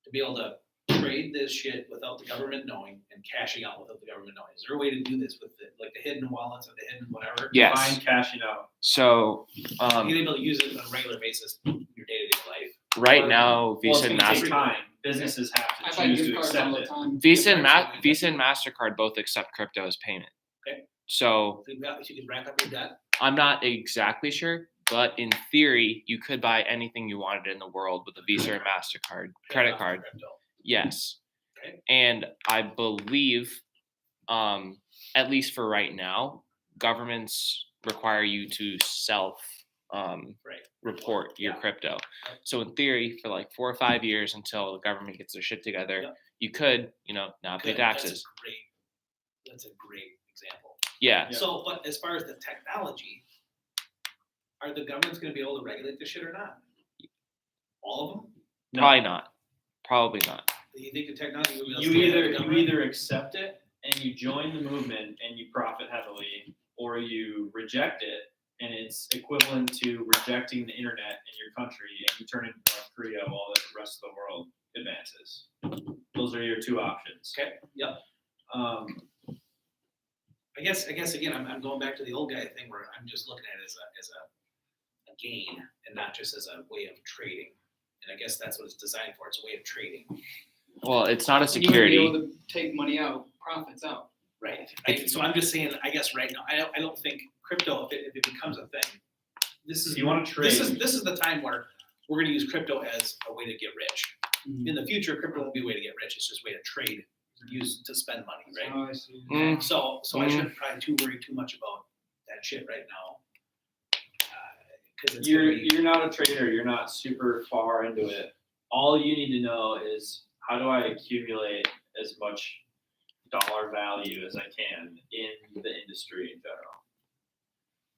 to be able to trade this shit without the government knowing and cashing out without the government knowing? Is there a way to do this with the hidden wallets or the hidden whatever? Yes. Find cashing out. So You're able to use it on a regular basis in your day-to-day life. right now, Well, Visa it's and gonna take Master. time. businesses have I to buy choose gift to cards accept all the it. time. Visa Gift and cards. Visa and MasterCard both accept crypto as payment. Okay. So So you can rack up your debt. I'm not exactly sure, but in theory, you could buy anything you wanted in the world with a Visa or MasterCard credit off card. Crypto. Yes. Okay. And I believe, at least for right now, governments require you to report your Yeah. crypto. Right. So in theory, for like 4 or 5 years until the government gets their shit together, you could, not pay Good. taxes. That's a great example. Yeah. Yeah. So, but as far as the technology, are the governments going to be able to regulate this shit or not? All of them? No. Probably not. Probably not. Do you think the technology will be able to You stay ahead of either the you government? either accept it and you join the movement and you profit heavily, or you reject it and it's equivalent to rejecting the internet in your country and you turn into North Korea while the rest of the world advances. Those are your two options. Okay. Yep. I guess again, I'm going back to the old guy thing where I'm just looking at it as a gain and not just as a way of trading. And I guess that's what it's designed for. It's a way of trading. Well, it's not a You wouldn't be security. able to take money out, profits out. Right. So I'm just saying, I guess right now, I don't think crypto, if it becomes a thing, this is If you want to trade, this is the time where we're going to use crypto as a way to get rich. Mm-hmm. In the future, crypto won't be a way to get rich. It's just a way to trade, use to spend money, right? Oh, I see. Mm. So I shouldn't probably worry too much about that shit right now. Because it's gonna be, you're not a trader. You're not super far into it. All you need to know is how do I accumulate as much dollar value as I can in the industry in general.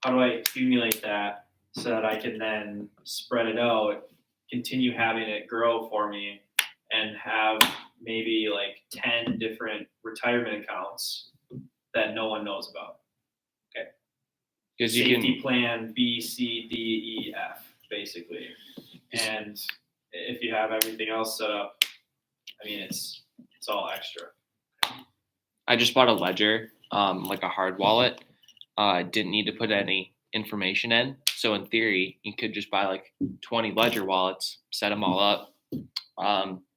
How do I accumulate that so that I can then spread it out, continue having it grow for me, and have maybe like 10 different retirement accounts that no one knows about. Because you Safety can, plan B, C, D, E, F, basically. And if you have everything else set up, I mean, it's all extra. I just bought a ledger, like a hard wallet. Didn't need to put any information in. So in theory, you could just buy like 20 ledger wallets, set them all up,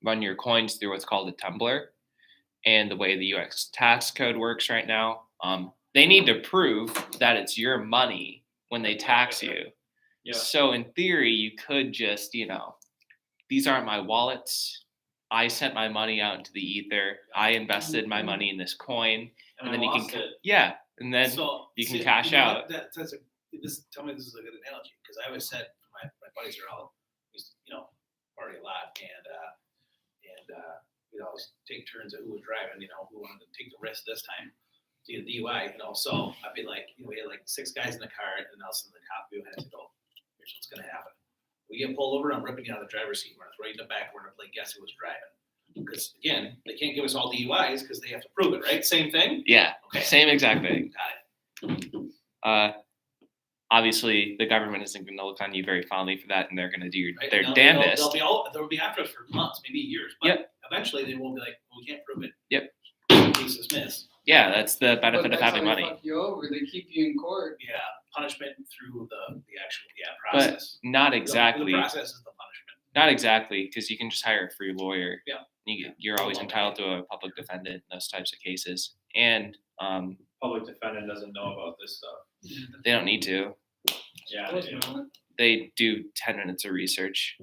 run your coins through what's called a tumbler. And the way the US tax code works right now, they need to prove that it's your money when they tax you. Yeah. So in theory, you could just, these aren't my wallets. I sent my money out into the ether. I invested my money in this coin, and then I you lost can, it. yeah, and then so you can see, cash you know out. what, tell me this is a good analogy because I always said my buddies are all party a lot and we'd always take turns at who was driving, who wanted to take the risk this time to get a DUI, So I'd be like, we had like 6 guys in the car, and then else in the cop view had to go. Here's what's gonna happen. We get pulled over, I'm ripping you out of the driver's seat. We're gonna throw you in the back. We're gonna play guess who was driving. Because again, they can't give us all DUIs because they have to prove it, right? Same thing. Yeah, Okay. same exact thing. Got it. Obviously, the government isn't going to look on you very fondly for that, and they're going to do Right? their They'll damnedest. they'll be after us for months, maybe years. But Yep. eventually they will be like, well, we can't prove it. Yep. Case dismissed. Yeah, that's the But benefit of that's having how money. they fuck you over. They keep you in court. Yeah, punishment through the actual But process. not The exactly. process is the punishment. Not exactly, because you can just hire a free lawyer. Yeah. You're always entitled to a public defendant in those types of cases, and Public defendant doesn't know about this stuff. they don't need to. Yeah, Of course not. They do 10 minutes of research.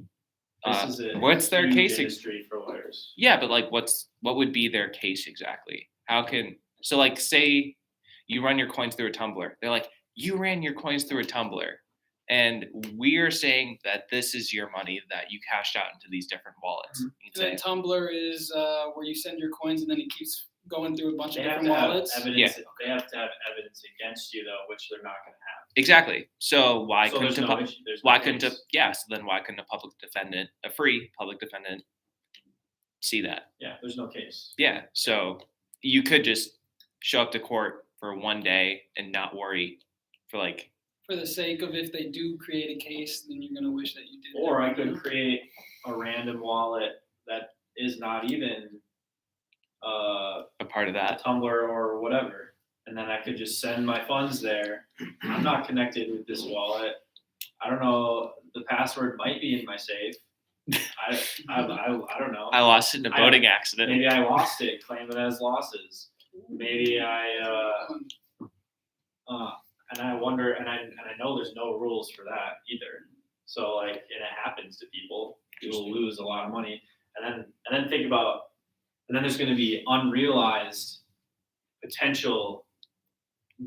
this is a What's their huge case? industry for lawyers. Yeah, but like, what would be their case exactly? Like, say you run your coins through a tumbler. They're like, you ran your coins through a tumbler, and we're saying that this is your money that you cashed out into these different wallets. You'd The say, Tumblr is where you send your coins and then it keeps going through a bunch They of have different to have wallets. evidence. They have to have evidence against you though, which they're not going to have. exactly. So why So couldn't there's a no pub- issue. There's why no couldn't a case. yeah? So then why couldn't a free public defendant, see that? Yeah, there's no case. Yeah. So you could just show up to court for one day and not worry for like. For the sake of if they do create a case, then you're gonna wish that you did. Or I that, could create a random wallet that is not even A part of a that. Tumblr or whatever, and then I could just send my funds there. I'm not connected with this wallet. I don't know. The password might be in my safe. I don't know. I lost it in a I- boating accident. Maybe I lost it, claim it as losses. Maybe and I wonder, and I know there's no rules for that either. So like, and it happens to people. People lose a lot of money, and then think about, and then there's going to be unrealized potential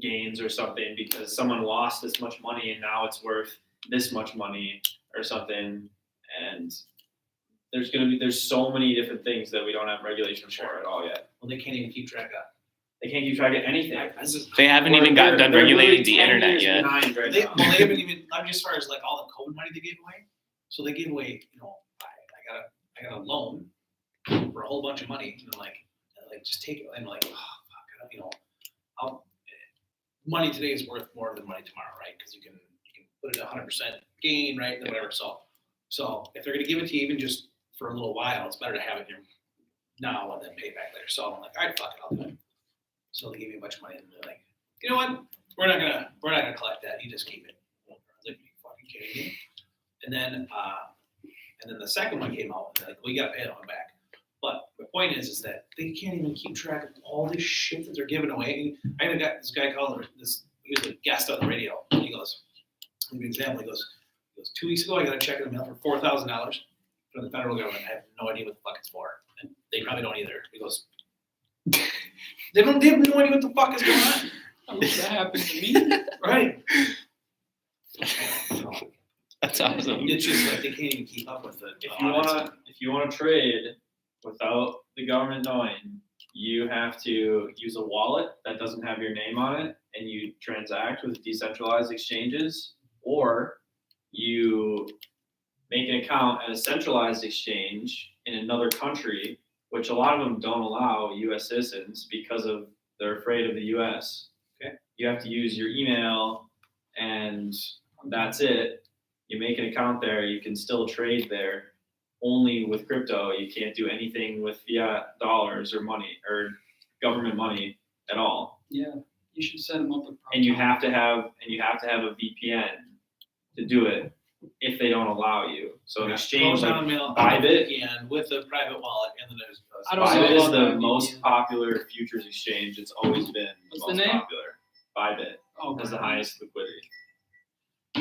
gains or something because someone lost this much money and now it's worth this much money or something, and there's so many different things that we don't have regulation for at all yet. Well, they can't even keep track of. They can't keep track of anything. They haven't even gotten done They're regulating literally the 10 internet years yet. behind right They, now. well, they haven't even, not just as far as like all the COVID money they gave away. So they gave away, I got a loan for a whole bunch of money, and I'm like just take it. I'm like, oh, fuck, money today is worth more than money tomorrow, right? Because you can put it at 100% gain, right? And whatever. So if they're gonna give it to you even just for a little while, it's better to have it here now and then pay back later. So I'm like, all right, fuck it, I'll do it. So they gave me a bunch of money and they're like, you know what? We're not gonna collect that. You just keep it. I was like, you fucking kidding me? And then the second one came out and they're like, well, you gotta pay that one back. But the point is that they can't even keep track of all this shit that they're giving away. I had this guy called he was a guest on the radio. And he goes, give me an example. He goes, 2 weeks ago I got a check in the mail for $4,000 from the federal government. I have no idea what the fuck it's for, and they probably don't either. He goes, they have no idea what the fuck is going on. I wish that happened to me. Right. That's awesome. It's just like they can't even keep up with it. If you wanna trade without the government knowing, you have to use a wallet that doesn't have your name on it, and you transact with decentralized exchanges, or you make an account at a centralized exchange in another country, which a lot of them don't allow U.S. citizens because they're afraid of the U.S. Okay, you have to use your email, and that's it. You make an account there, you can still trade there. Only with crypto, you can't do anything with fiat dollars or money or government money at all. Yeah, you should set them up with. And you have to have a VPN to do it if they don't allow you. So an exchange like Bybit, and with a private wallet, and then there's. I don't know Bybit is about the that most VPN. popular futures exchange. It's always been What's the the most name? popular. Bybit Oh, has the highest liquidity.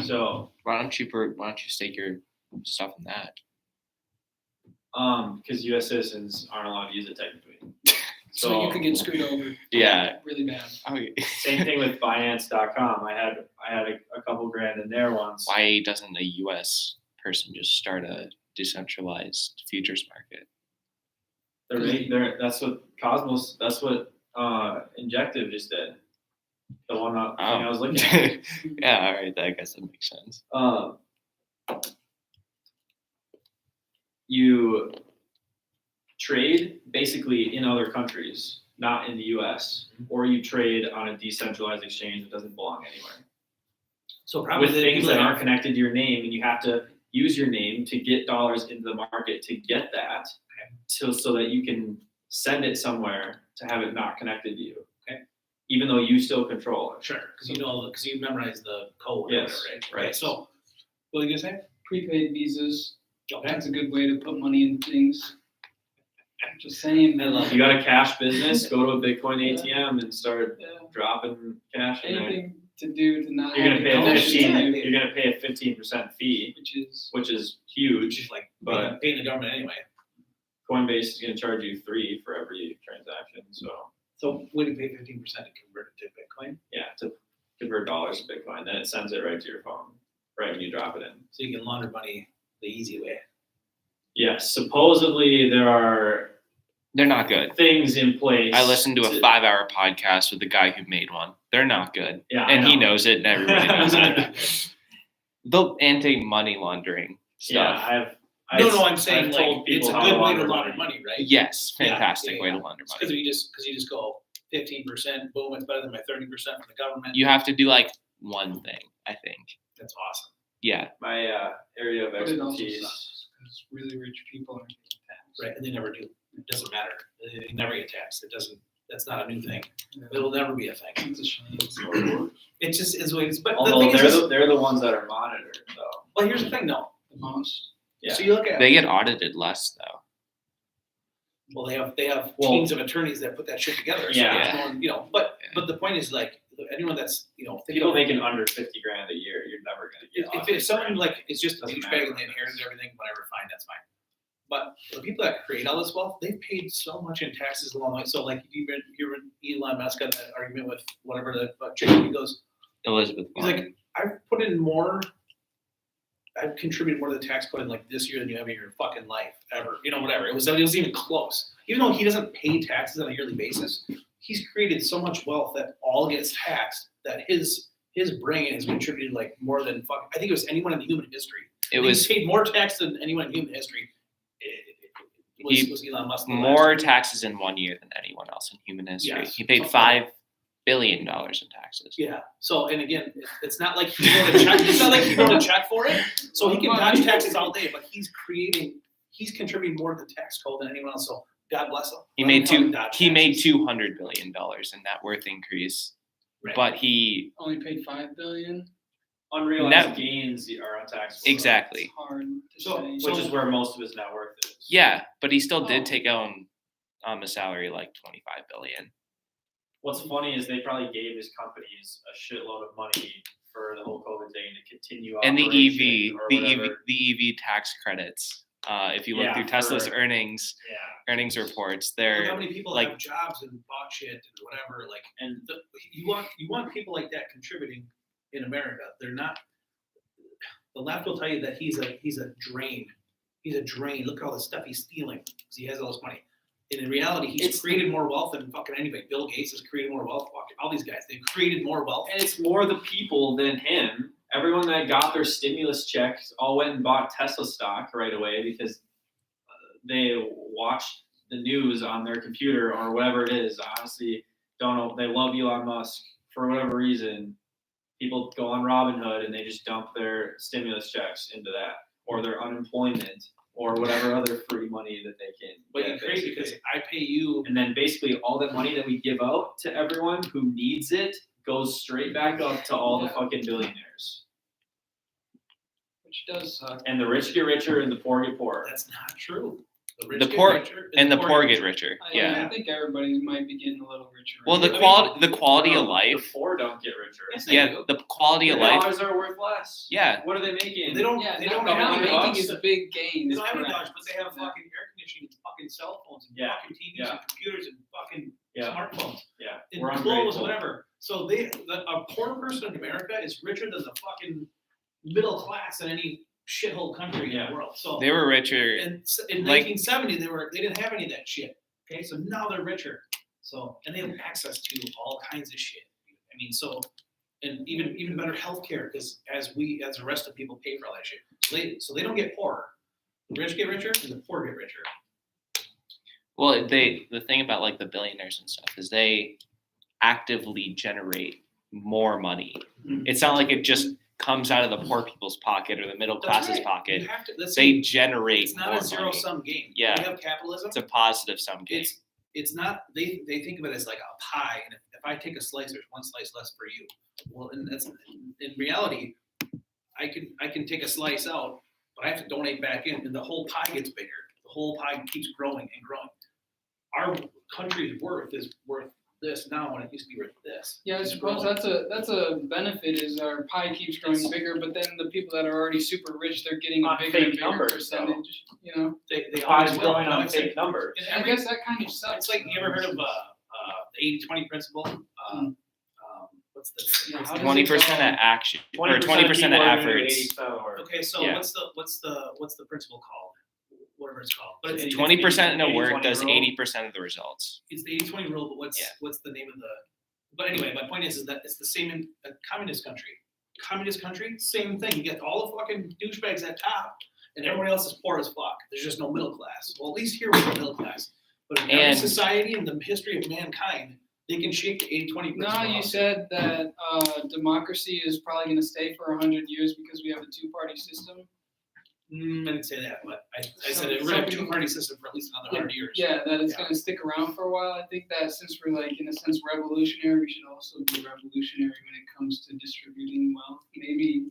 So Why don't you stake your stuff in that? because U.S. citizens aren't allowed to use it technically. So you could get screwed over. Yeah. Really bad. Same thing with Binance.com. I had a couple grand in there once. Why doesn't a U.S. person just start a decentralized futures market? That's what Cosmos. That's what Injective just did. The one thing I was looking at. Yeah, all right. I guess that makes sense. You trade basically in other countries, not in the U.S., or you trade on a decentralized exchange that doesn't belong anywhere. So probably With things that aren't connected to your name, and you have to use your name to get dollars into the market to get that, so that you can send it somewhere to have it not connected to you. Okay, even though you still control it. Sure, because you memorize the code. Yes, or whatever, right. Okay, so what are you gonna say? Prepaid visas. Okay. That's a good way to put money in things. Just saying. I love If you got a cash business, go to a Bitcoin ATM and start Yeah. dropping cash in there. Anything to do to not You're gonna have pay a connection 15. to, You're gonna pay a 15% fee, which is which is huge. Just like But paying the government anyway. Coinbase is gonna charge you $3 for every transaction. So What do you pay 15% to convert it to Bitcoin? yeah, to convert dollars to Bitcoin, then it sends it right to your phone, right when you drop it in. So you can launder money the easy way. Yes, supposedly there They're not are good. things in place. I listened to a 5-hour podcast with the guy who made one. They're not good. Yeah, I And he know. knows it, and everybody knows it. The anti-money laundering Yeah, stuff. I'm saying I've like told it's people a how good to way to launder launder money. money, right? Yes, Yeah, fantastic yeah, way yeah. to launder Because money. you just go 15%, boom, it's better than my 30% from the government. You have to do like one thing, I think. That's awesome. Yeah. My area of but it also expertise. sucks because really rich people aren't getting taxed. Right, and they never do. It doesn't matter. They never get taxed. It doesn't. That's not a new thing. It'll never be a thing. It's a shame. It just is what it is. But the Although thing is, they're the ones that are monitored. So well, here's the thing, though. The most. Yeah. So you look at, They get audited less though. well, they have Well- teams of attorneys that put that shit together. So Yeah. there's no one, but the point is like, anyone that's, think People of- making under 50 grand a year, you're never gonna get. If audited, someone right? like is just a Doesn't douchebag matter. and they inherited everything, whatever, fine, that's fine. But the people that create all this wealth, they've paid so much in taxes along the way. So like even Elon Musk had that argument with whatever the chick, he goes, Elizabeth he's Warren. like, I've contributed more to the tax code in like this year than you have in your fucking life ever. Whatever. It was even close. Even though he doesn't pay taxes on a yearly basis, he's created so much wealth that all gets taxed that his brain has contributed like more than I think it was anyone in human history. He's paid more tax than anyone in human history. Was Elon Musk the more last? taxes in 1 year than anyone else in human history. Yes, He paid something like $5 billion in taxes. Yeah. So, and again, it's not like he wrote a check. It's not like he wrote a check for it. So he can dodge taxes all day, but he's contributing more to the tax code than anyone else. So God bless him. He Let made him dodge made taxes. $200 billion in net worth increase, Right. but he Only paid $5 billion. Unrealized Net- gains are untaxable. exactly. It's hard to So- say. Which is where most of his net worth is. Yeah, but he still Oh. did take on a salary like $25 billion. What's funny is they probably gave his companies a shitload of money for the whole COVID thing to continue And the operation or EV whatever. tax credits. If you look Yeah, through Tesla's for- earnings Yeah. reports, Look they're how many people like- have jobs and bought shit and whatever. Like, And you want people like that contributing in America. They're not. The left will tell you that he's a drain. He's a drain. Look at all the stuff he's stealing because he has all this money. And in reality, he's created more wealth than fucking anybody. Bill Gates has created more wealth. Fucking all these guys, they've created more wealth. And it's more the people than him. Everyone that got their stimulus checks all went and bought Tesla stock right away because they watched the news on their computer or whatever it is. Honestly, don't know. They love Elon Musk for whatever reason. People go on Robinhood and they just dump their stimulus checks into that, or their unemployment, or whatever other free money that they can. But get, you create basically. because I pay you. And then basically all that money that we give out to everyone who needs it goes straight back up to all the fucking billionaires. Which does suck. And the rich get richer and the poor get poorer. That's not true. rich The get poor- richer and the poor get richer. Yeah. I think everybody might be getting a little richer. Well, the quality of life. The poor don't get richer. Yes, they Yeah, do. the quality Their of life. dollars are worth less. Yeah. What are they making? They don't. Yeah, they not, don't they're have not any making dollars. is big gains. They don't have any correct. dollars, but they have fucking air conditioning, and fucking cell phones, and Yeah. fucking TVs, Yeah. and computers, and fucking Yeah. smartphones, Yeah. and We're clothes, ungrateful. whatever. So a poor person in America is richer than the fucking middle class in any shithole country in Yeah. the world. So They were richer. in like- 1970, they didn't have any of that shit. Okay, so now they're richer. So and they have access to all kinds of shit. I mean, so and even better healthcare because as the rest of people pay for all that shit, so they don't get poorer. The rich get richer and the poor get richer. Well, the thing about like the billionaires and stuff is they actively generate more money. Mhm. It's not like it just comes out of the poor people's pocket or the middle That's class's right. pocket. You have to. Let's They see, generate it's not more a zero money. sum game. Yeah. We have capitalism. It's a positive sum game. It's not. They think of it as like a pie, and if I take a slice, there's one slice less for you. Well, and that's in reality, I can take a slice out, but I have to donate back in, and the whole pie gets bigger. The whole pie keeps growing and growing. Our country's worth is worth this now, when it used to be worth this. Yeah, I It's suppose growing. that's a benefit is our pie keeps growing bigger, but then the people that are already super rich, they're getting a On bigger fake and bigger numbers, percentage. You know, They Pie's always will. growing But on I'm saying, fake numbers. in I every- guess that kind of sucks. It's like, you ever heard of the 80-20 principle? What's the Yeah, how does it 20% go? of action or 20% of efforts. Okay, so Yeah. what's the principle called? Whatever it's called. But it's 20% of work 80-20 does rule. 80% of the results. it's the 80-20 rule, but what's the name of the? But anyway, my point is that it's the same in a communist country. Communist country, same thing. You get all the fucking douchebags at top, and everyone else is poor as fuck. There's just no middle class. Well, at least here we're the middle class. But in every And- society in the history of mankind, they can shake the 80-20 No, principle. you off. said that democracy is probably going to stay for 100 years because we have a two-party system. I didn't say that, but I said So- we're gonna have a so- two-party system for at least another 100 years. Yeah, that it's Yeah. going to stick around for a while. I think that since we're like in a sense revolutionary, we should also be revolutionary when it comes to distributing wealth. Maybe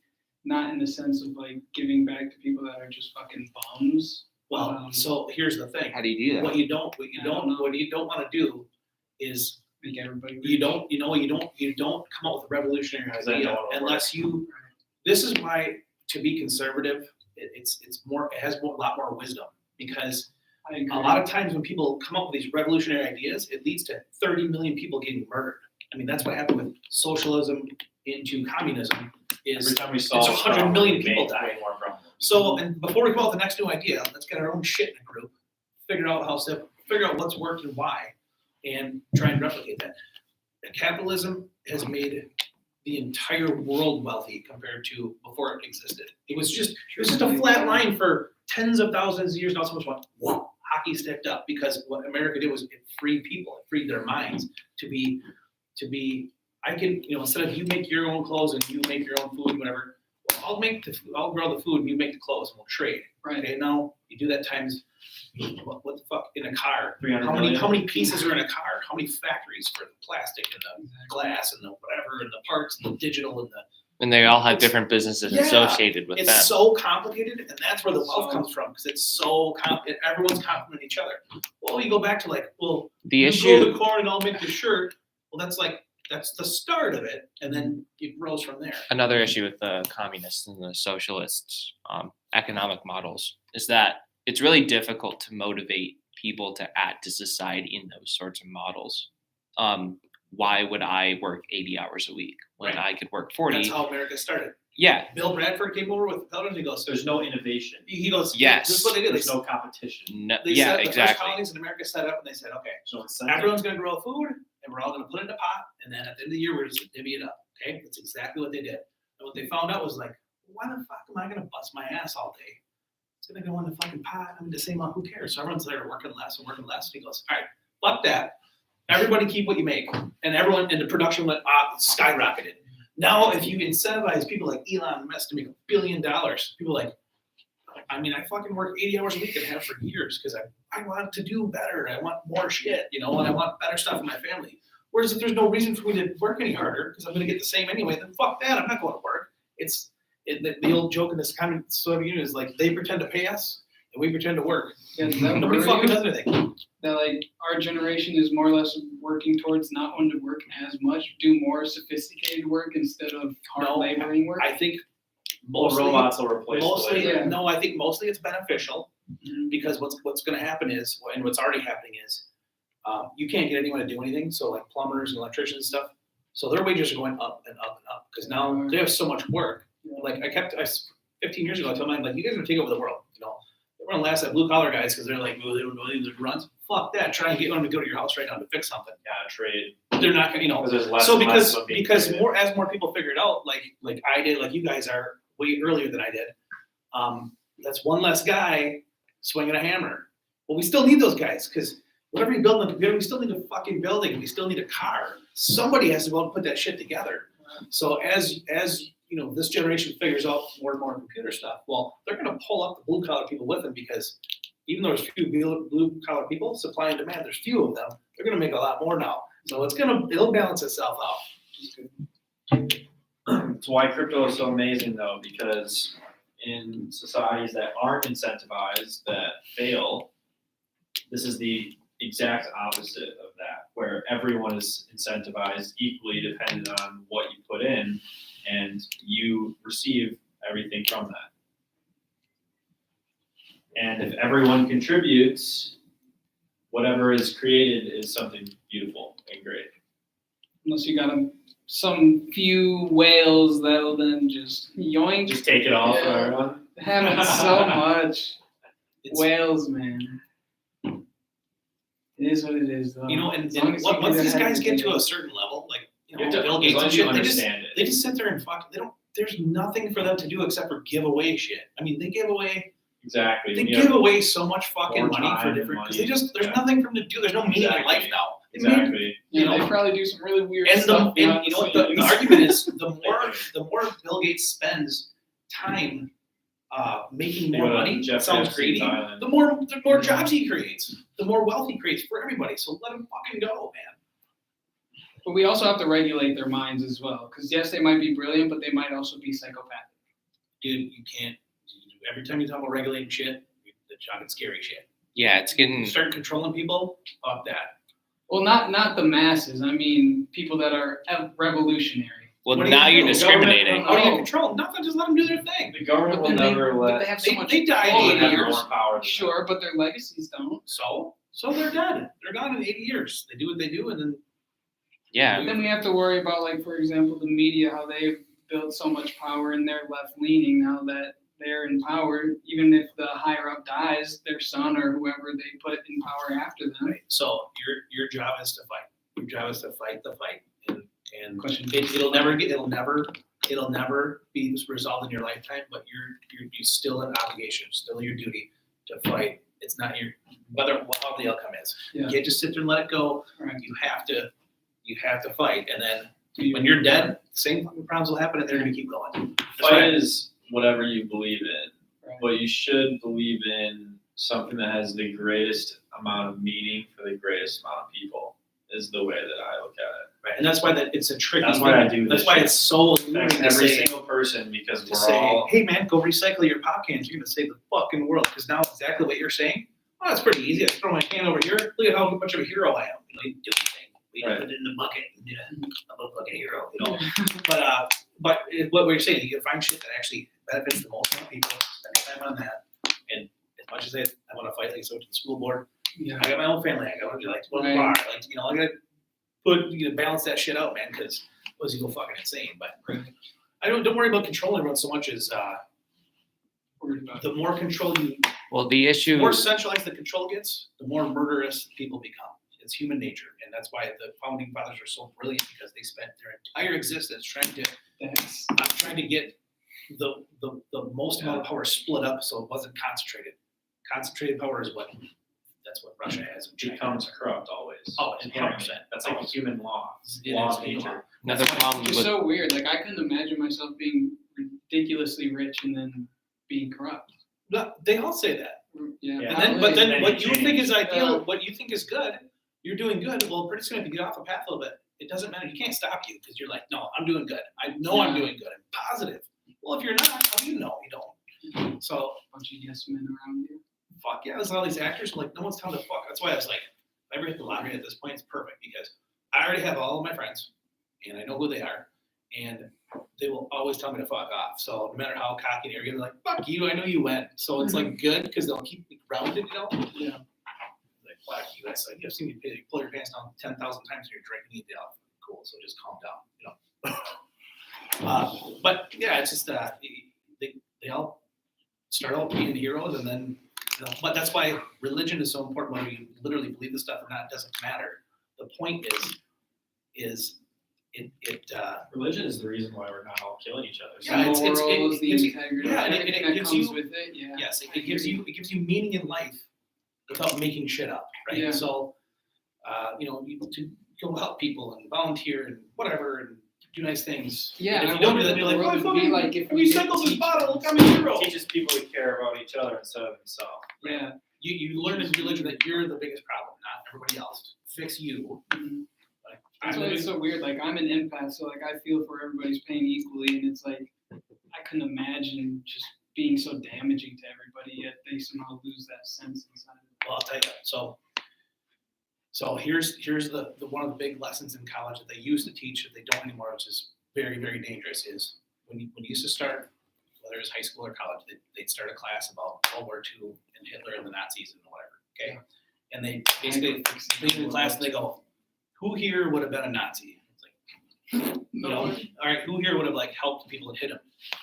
not in the sense of like giving back to people that are just fucking bums. Well, so here's the thing. How do you do that? What you don't I don't know. want to do is Make everybody. you don't come up with a revolutionary Because then idea no one will unless you. This is why to be conservative, it's more, it has a lot more wisdom, because I agree. a lot of times when people come up with these revolutionary ideas, it leads to 30 million people getting murdered. I mean, that's what happened with socialism into communism. Every Is time we solve it's a 100 problem, million we people make die. way more problems. So, and before we come up with the next new idea, let's get our own shit in a group, figure out figure out what's worked and why, and try and replicate that. And capitalism has made the entire world wealthy compared to before it existed. It was just a flat line for tens of thousands of years. Not so much one, whoa, hockey sticked up, because what America did was it freed people, it freed their minds to be. I can, instead of you make your own clothes and you make your own food, whatever. I'll grow the food and you make the clothes and we'll trade. Right. Okay, now you do that times what the fuck in a car? 300 How million. many pieces are in a car? How many factories for the plastic and the glass and the whatever and the parts and the digital and the And they all have different businesses Yeah, associated with it's them. so complicated, and that's where the wealth comes from, because it's so everyone's complimenting each other. Well, you go back to like, well, The you issue, grow the corn and I'll make the shirt. Well, that's the start of it, and then it grows from there. another issue with the communists and the socialists economic models is that it's really difficult to motivate people to add to society in those sorts of models. Why would I work 80 hours a week when Right. I could work 40? That's how America started. Yeah, Bill Bradford came over with the Pilgrims. He goes, There's no innovation. he goes, Yes. This is what they did. There's no competition. no, They yeah, set the first exactly. colonies in America set up, and they said, okay, There's no incentive. everyone's going to grow food, and we're all going to put it in a pot, and then at the end of the year, we're just going to divvy it up. Okay, that's exactly what they did. And what they found out was like, why the fuck am I going to bust my ass all day? It's going to go in the fucking pot. I'm the same amount. Who cares? So everyone's there working less and working less. And he goes, all right, fuck that. Everybody keep what you make, and the production went skyrocketed. Now, if you incentivize people like Elon Musk to make $1 billion, people like, I mean, I fucking work 80 hours a week and have for years because I want to do better. I want more shit, and I want better stuff in my family. Whereas if there's no reason for me to work any harder because I'm going to get the same anyway, then fuck that. I'm not going to work. The old joke in this kind of Soviet Union is like they pretend to pay us and we pretend to work. Yeah, does that Nobody worry fucking you? does anything. That like our generation is more or less working towards not wanting to work as much, do more sophisticated work instead of hard No, laboring work. I think All mostly, robots will replace the labor. Yeah. no, I think mostly it's beneficial Mhm. because what's going to happen is, and what's already happening is, you can't get anyone to do anything. So like plumbers and electricians and stuff, so their wages are going up and up and up because now they have so much work. Like 15 years ago, I told them, like, you guys are going to take over the world. They want to last at blue collar guys because they're like, well, they don't know anything that runs. Fuck that. Try and get them to go to your house right now to fix something. Yeah, trade. They're not going to, Because there's less So and less of being because creative. more people figure it out, like I did, like you guys are way earlier than I did. That's one less guy swinging a hammer. Well, we still need those guys because whatever you build on a computer, we still need a fucking building. We still need a car. Somebody has to go out and put that shit together. So as this generation figures out more and more computer stuff, well, they're going to pull up the blue collar people with them because even though there's few blue collar people, supply and demand, there's few of them. They're going to make a lot more now. So it'll balance itself out. It's why crypto is so amazing though, because in societies that aren't incentivized, that fail, this is the exact opposite of that, where everyone is incentivized equally depending on what you put in, and you receive everything from that. And if everyone contributes, whatever is created is something beautiful and great. Unless you got some few whales that'll then just yoink. Just take it off Yeah. everyone. Having so much It's, whales, man. It is what it is, though. and As long as you once keep these it guys get to happy. a certain level, like You have to, Bill as Gates long and as you shit, understand it. they just sit there and there's nothing for them to do except for give away shit. I mean, they give away Exactly. They When you give have- away so much fucking more money for time different and because there's yeah. nothing for them to do. There's no meaning in Exactly. life now. They made- Exactly. Yeah, they probably do some really weird and stuff. the argument is the more Bill Gates spends time making more Go to money, Jeff sounds Epstein's greedy, island. the more jobs he creates, the more wealth he creates for everybody. So let him fucking go, man. But we also have to regulate their minds as well, because yes, they might be brilliant, but they might also be psychopathic. dude, you can't. Every time you talk about regulating shit, the talking scary shit. Yeah, it's getting. You start controlling people, fuck that. Well, not the masses. I mean, people that are revolutionary. Well, What do you now you're do? discriminating. How do you control them? Nothing, just let them do their thing. The government But will then never but let. they have so much. They die in quality. 80 have years. more power than Sure, but their legacies don't. So they're dead. They're gone in 80 years. They do what they do, and then Yeah. Then we have to worry about, like, for example, the media, how they've built so much power and they're left leaning now that they're in power. Even if the higher up dies, their son or whoever they put in power after them. right. So your job is to fight. Your job is to fight the fight, and Question. it'll never be resolved in your lifetime. But you still an obligation, still your duty to fight. It's not your whether how the outcome is. Yeah. You can't just sit there and let it go. Right. You have to fight, and then when you're dead, same fucking problems will happen, and they're gonna keep going. That's Fight right. is whatever you believe in, Right. but you should believe in something that has the greatest amount of meaning for the greatest amount of people. Is the way that I look at it. Right, and that's why it's a tricky. That's why I do That's this why shit. it's so Affects annoying to every say, single person because to we're say, all. hey man, go recycle your pop cans. You're gonna save the fucking world. Because now exactly what you're saying. Oh, that's pretty easy. I throw my can over here. Look at how much of a hero I am. You know, you do anything. We Right. put it in the bucket. Yeah, I'm a fucking hero. You know. But what we're saying, you can find shit that actually benefits the most amount of people. Spend time on that. And as much as I want to fight, like so to the school board. Yeah. I got my own family. I got to like to go to the Right. bar. Like I gotta balance that shit out, man. Because otherwise you go fucking insane. But I don't worry about controlling everyone so much as Worried about the more control Well, the the issue. more centralized the control gets, the more murderous people become. It's human nature, and that's why the founding fathers are so brilliant because they spent their entire existence trying to get the most amount of power split up so it wasn't concentrated. Concentrated power is that's what Russia has. And China. Becomes corrupt always. Oh, and 100%. That's like a human law. It Law is of a nature. law. Another problem It's with so weird. Like, I couldn't imagine myself being ridiculously rich and then being corrupt. No, they all say that. Yeah. Yeah. And then, but then Then what you you think is change. ideal, what you think is good, you're doing good. Well, pretty soon if you get off the path a little bit, it doesn't matter. You can't stop you because you're like, no, I'm doing good. I know I'm Yeah. doing good. I'm positive. Well, if you're not, how do you know you don't? So Bunch of yes men around you. fuck yeah, there's all these actors. Like, no one's telling me to fuck. That's why I was like, if I ever hit the lottery at this point, it's perfect because I already have all of my friends and I know who they are. And they will always tell me to fuck off. So no matter how cocky they're, they're like, fuck you, I know you went. So it's like good because they'll keep me grounded, Yeah. Like, fuck you. That's like, you've seen me pull your pants down 10,000 times when you're drinking, eat the off. Cool, so just calm down, but yeah, it's just, they all start out being heroes and then, but that's why religion is so important. Whether you literally believe this stuff or not, it doesn't matter. The point is Religion is the reason why we're not all killing each other. Yeah, it's- Morals, the it's- integrity, yeah, and it everything that gives comes you- with it. Yeah. yes, it gives you meaning in life without making shit up, right? Yeah. So, you to go help people and volunteer and whatever and do nice things. Yeah, And if I you don't do wonder that, what be the like, world oh, would be fucking like if we we did recycled this teach- bottle, look, I'm a hero. It teaches people to care about each other instead of themselves. Yeah. You learn in religion that you're the biggest problem, not everybody else. Fix you. Mhm. Like, That's I'm why the it's big- so weird. Like, I'm an empath, so like I feel for everybody's pain equally, and it's like I couldn't imagine just being so damaging to everybody, yet they somehow lose that sense inside of Well, I'll tell you. So here's the one of the big lessons in college that they used to teach that they don't anymore, which is very, very dangerous. Is when you used to start, whether it was high school or college, they'd start a class about World War II and Hitler and the Nazis and whatever. Okay, and they basically leave in class and they go, "Who here would have been a Nazi?" It's like, all right, who here would have like helped people and hit them?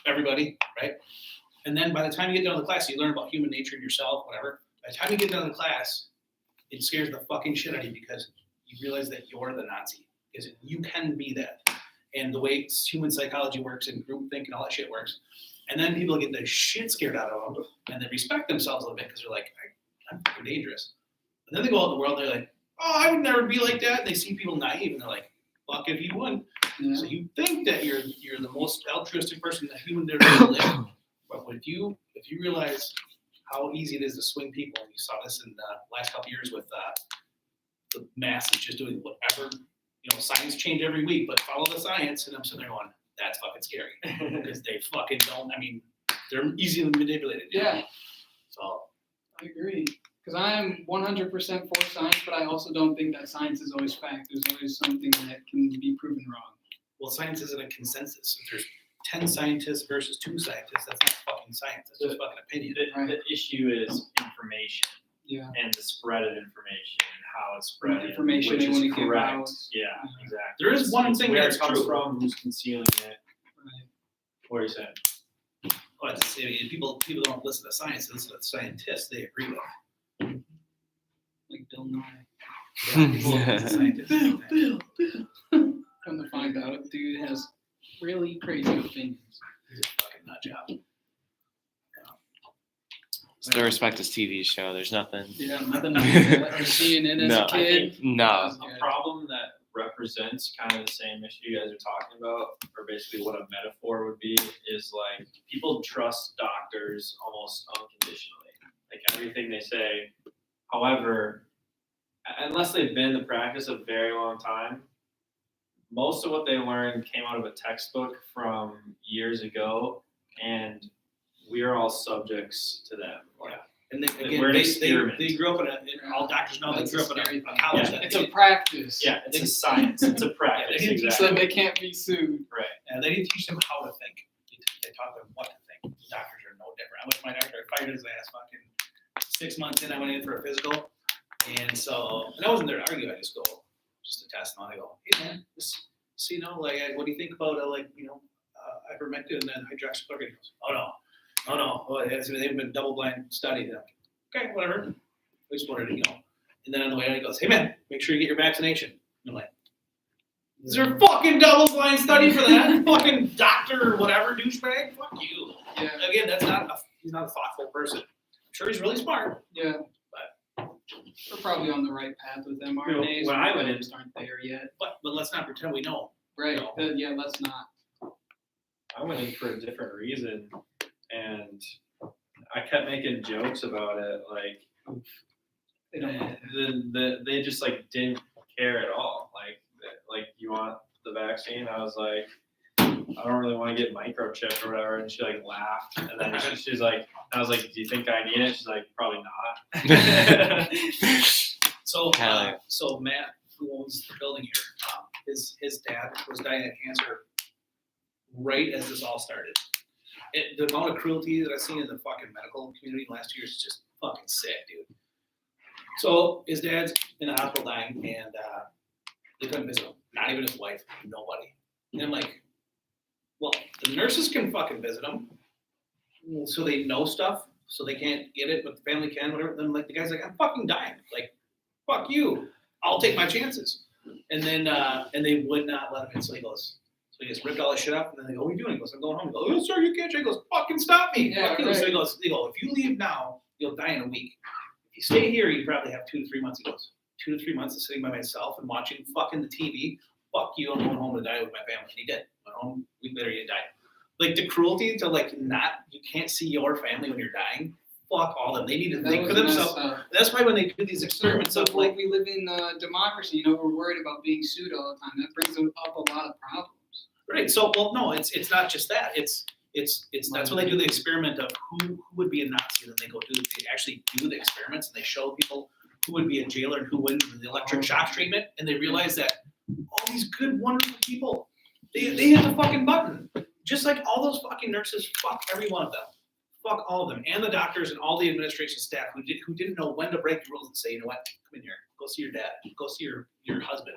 Everybody, right? And then by the time you get done with the class, you learn about human nature and yourself, whatever. By the time you get done with the class, it scares the fucking shit out of you because you realize that you're the Nazi. Because you can be that. And the way human psychology works and groupthink and all that shit works. And then people get the shit scared out of them and they respect themselves a little bit because they're like, I'm fucking dangerous. And then they go out in the world and they're like, oh, I would never be like that. And they see people naive and they're like, fuck if you would. Yeah. So you think that you're the most altruistic person that human there ever lived. But if you realize how easy it is to swing people, and you saw this in the last couple of years with the masses just doing whatever, science change every week, but follow the science, and I'm sitting there going, that's fucking scary because they fucking don't. I mean, they're easily manipulated. Yeah, So I agree. Because I am 100% for science, but I also don't think that science is always fact. There's always something that can be proven wrong. well, science isn't a consensus. If there's 10 scientists versus 2 scientists, that's not fucking science. That's just fucking opinion. The issue is information Yeah. and the spread of information and how it's spread. and Information which they is wanna give correct. out. Yeah, exactly. There is one It's thing where that's it comes true. from, who's concealing it. Right. What are you saying? Well, I mean, people don't listen to science, they listen to scientists they agree with. Like Bill Nye. Yeah, people don't listen to scientists. Come to find out, dude has really crazy opinions. He's a fucking nut job. Still respect his TV show. There's nothing. Yeah, nothing like seeing it as No. a kid. No. A problem that represents kind of the same issue you guys are talking about, or basically what a metaphor would be, is like people trust doctors almost unconditionally. Like everything they say. However, unless they've been in the practice a very long time, most of what they learned came out of a textbook from years ago, and we're all subjects to them. Like, And they, We're an again, experiment. they grew up in all doctors know they That's grew up in scary a thing. college Yeah, that It's a practice. yeah, it's a science. It's a practice. Yeah, So Exactly. they can't be sued. Right. and they didn't teach them how to think. They taught them what to think. Doctors are no different. I went to my doctor, I fired his ass fucking 6 months in, I went in for a physical. And I wasn't there to argue, I just go, just to test him out. I go, hey man, just so you know, like, what do you think about ivermectin and then hydroxychloroquine? He goes, oh no, well, they've been double-blind studied. And I'm like, okay, whatever. We just wanted to, And then on the way out, he goes, hey man, make sure you get your vaccination. And I'm like, is there a fucking double-blind study for that? Fucking doctor or whatever, douchebag? Fuck you. Yeah. Again, he's not a thoughtful person. I'm sure he's really smart. Yeah. We're probably on the right path with mRNAs. When I went in- We just aren't there yet. But let's not pretend we know. Right. No. Yeah, let's not. I went in for a different reason, and I kept making jokes about it. Like, They don't. they just like didn't care at all. Like, you want the vaccine? I was like, I don't really want to get microchipped or whatever. And she like laughed, and then she's like, I was like, do you think I need it? She's like, probably not. So Matt, who owns the building here, his dad was dying of cancer right as this all started. The amount of cruelty that I've seen in the fucking medical community in the last 2 years is just fucking sick, dude. So his dad's in the hospital dying, and they couldn't visit him. Not even his wife, nobody. And I'm like, well, the nurses can fucking visit him, so they know stuff, so they can't get it, but the family can, whatever. Then like the guy's like, I'm fucking dying. Like, fuck you. I'll take my chances. And then and they would not let him in. So he just ripped all his shit up, and then they go, what are you doing? He goes, I'm going home. He goes, oh, sir, you can't. He goes, fucking stop me. Yeah, Fuck you. right. So they go, if you leave now, you'll die in a week. If you stay here, you probably have 2 to 3 months. He goes, 2 to 3 months of sitting by myself and watching fucking the TV. Fuck you, I'm going home to die with my family. And he did. Went home, week later, he died. Like, the cruelty to, you can't see your family when you're dying. Fuck all of them. They need to That think for was messed themselves. up. That's why when they do these experiments of, like, we live in democracy, we're worried about being sued all the time. That brings up a lot of problems. right, so, well, no, it's not just that. It's that's when they do the experiment of who would be a Nazi, and then they actually do the experiments, and they show people who would be a jailer and who wouldn't, and the electric shock treatment, and they realize that all these good, wonderful people, they hit the fucking button. Just like all those fucking nurses, fuck every one of them. Fuck all of them. And the doctors and all the administration staff who didn't know when to break the rules and say, you know what, come in here, go see your dad, go see your husband.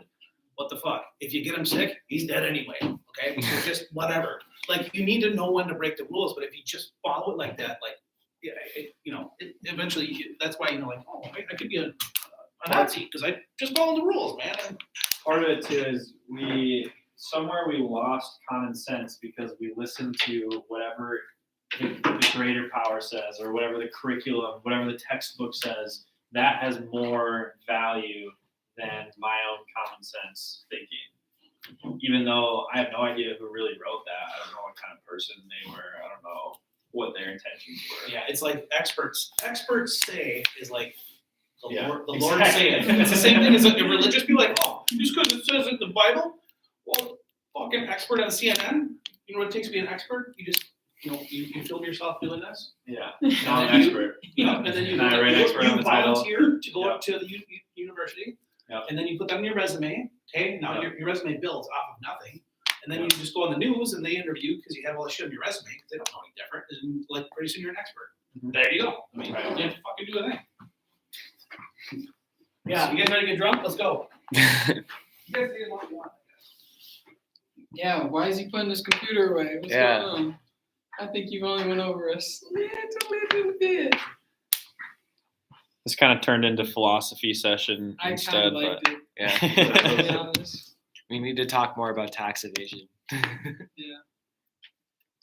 What the fuck? If you get him sick, he's dead anyway, okay? So just whatever. Like, you need to know when to break the rules, but if you just follow it like that, eventually, that's why, I could be a Nazi, because I just follow the rules, man. Part of it too is we lost common sense because we listened to whatever the greater power says, or whatever the curriculum, whatever the textbook says. That has more value than my own common sense thinking. Even though I have no idea who really wrote that. I don't know what kind of person they were. I don't know what their intentions were. Yeah, it's like experts say is like the Yeah, Lord exactly. saying. It's the same thing as a religious people like, oh, just because it says it in the Bible, well, fucking expert on CNN. You know what it takes to be an expert? You just you film yourself doing this. Yeah. And I'm then an you- expert. Yeah, and then you, And I write expert on you the title. volunteer to go Yep. up to the university, Yep. and then you put that on your resume. Okay, now Yep. your resume builds off of nothing, and then you just go on the news and they interview because you have all this shit on your resume because they don't know any different. And like pretty soon you're an expert. Mhm. There you go. I mean, Right. you didn't fucking do a thing. Yeah, you guys ready to get drunk? Let's go. You guys did what you want, I guess. Yeah, why is he putting his computer away? What's Yeah. going on? I think you've only went over a little bit. This kind of turned into philosophy session I kind instead, of but liked it, Yeah. to be honest. We need to talk more about tax evasion. Yeah.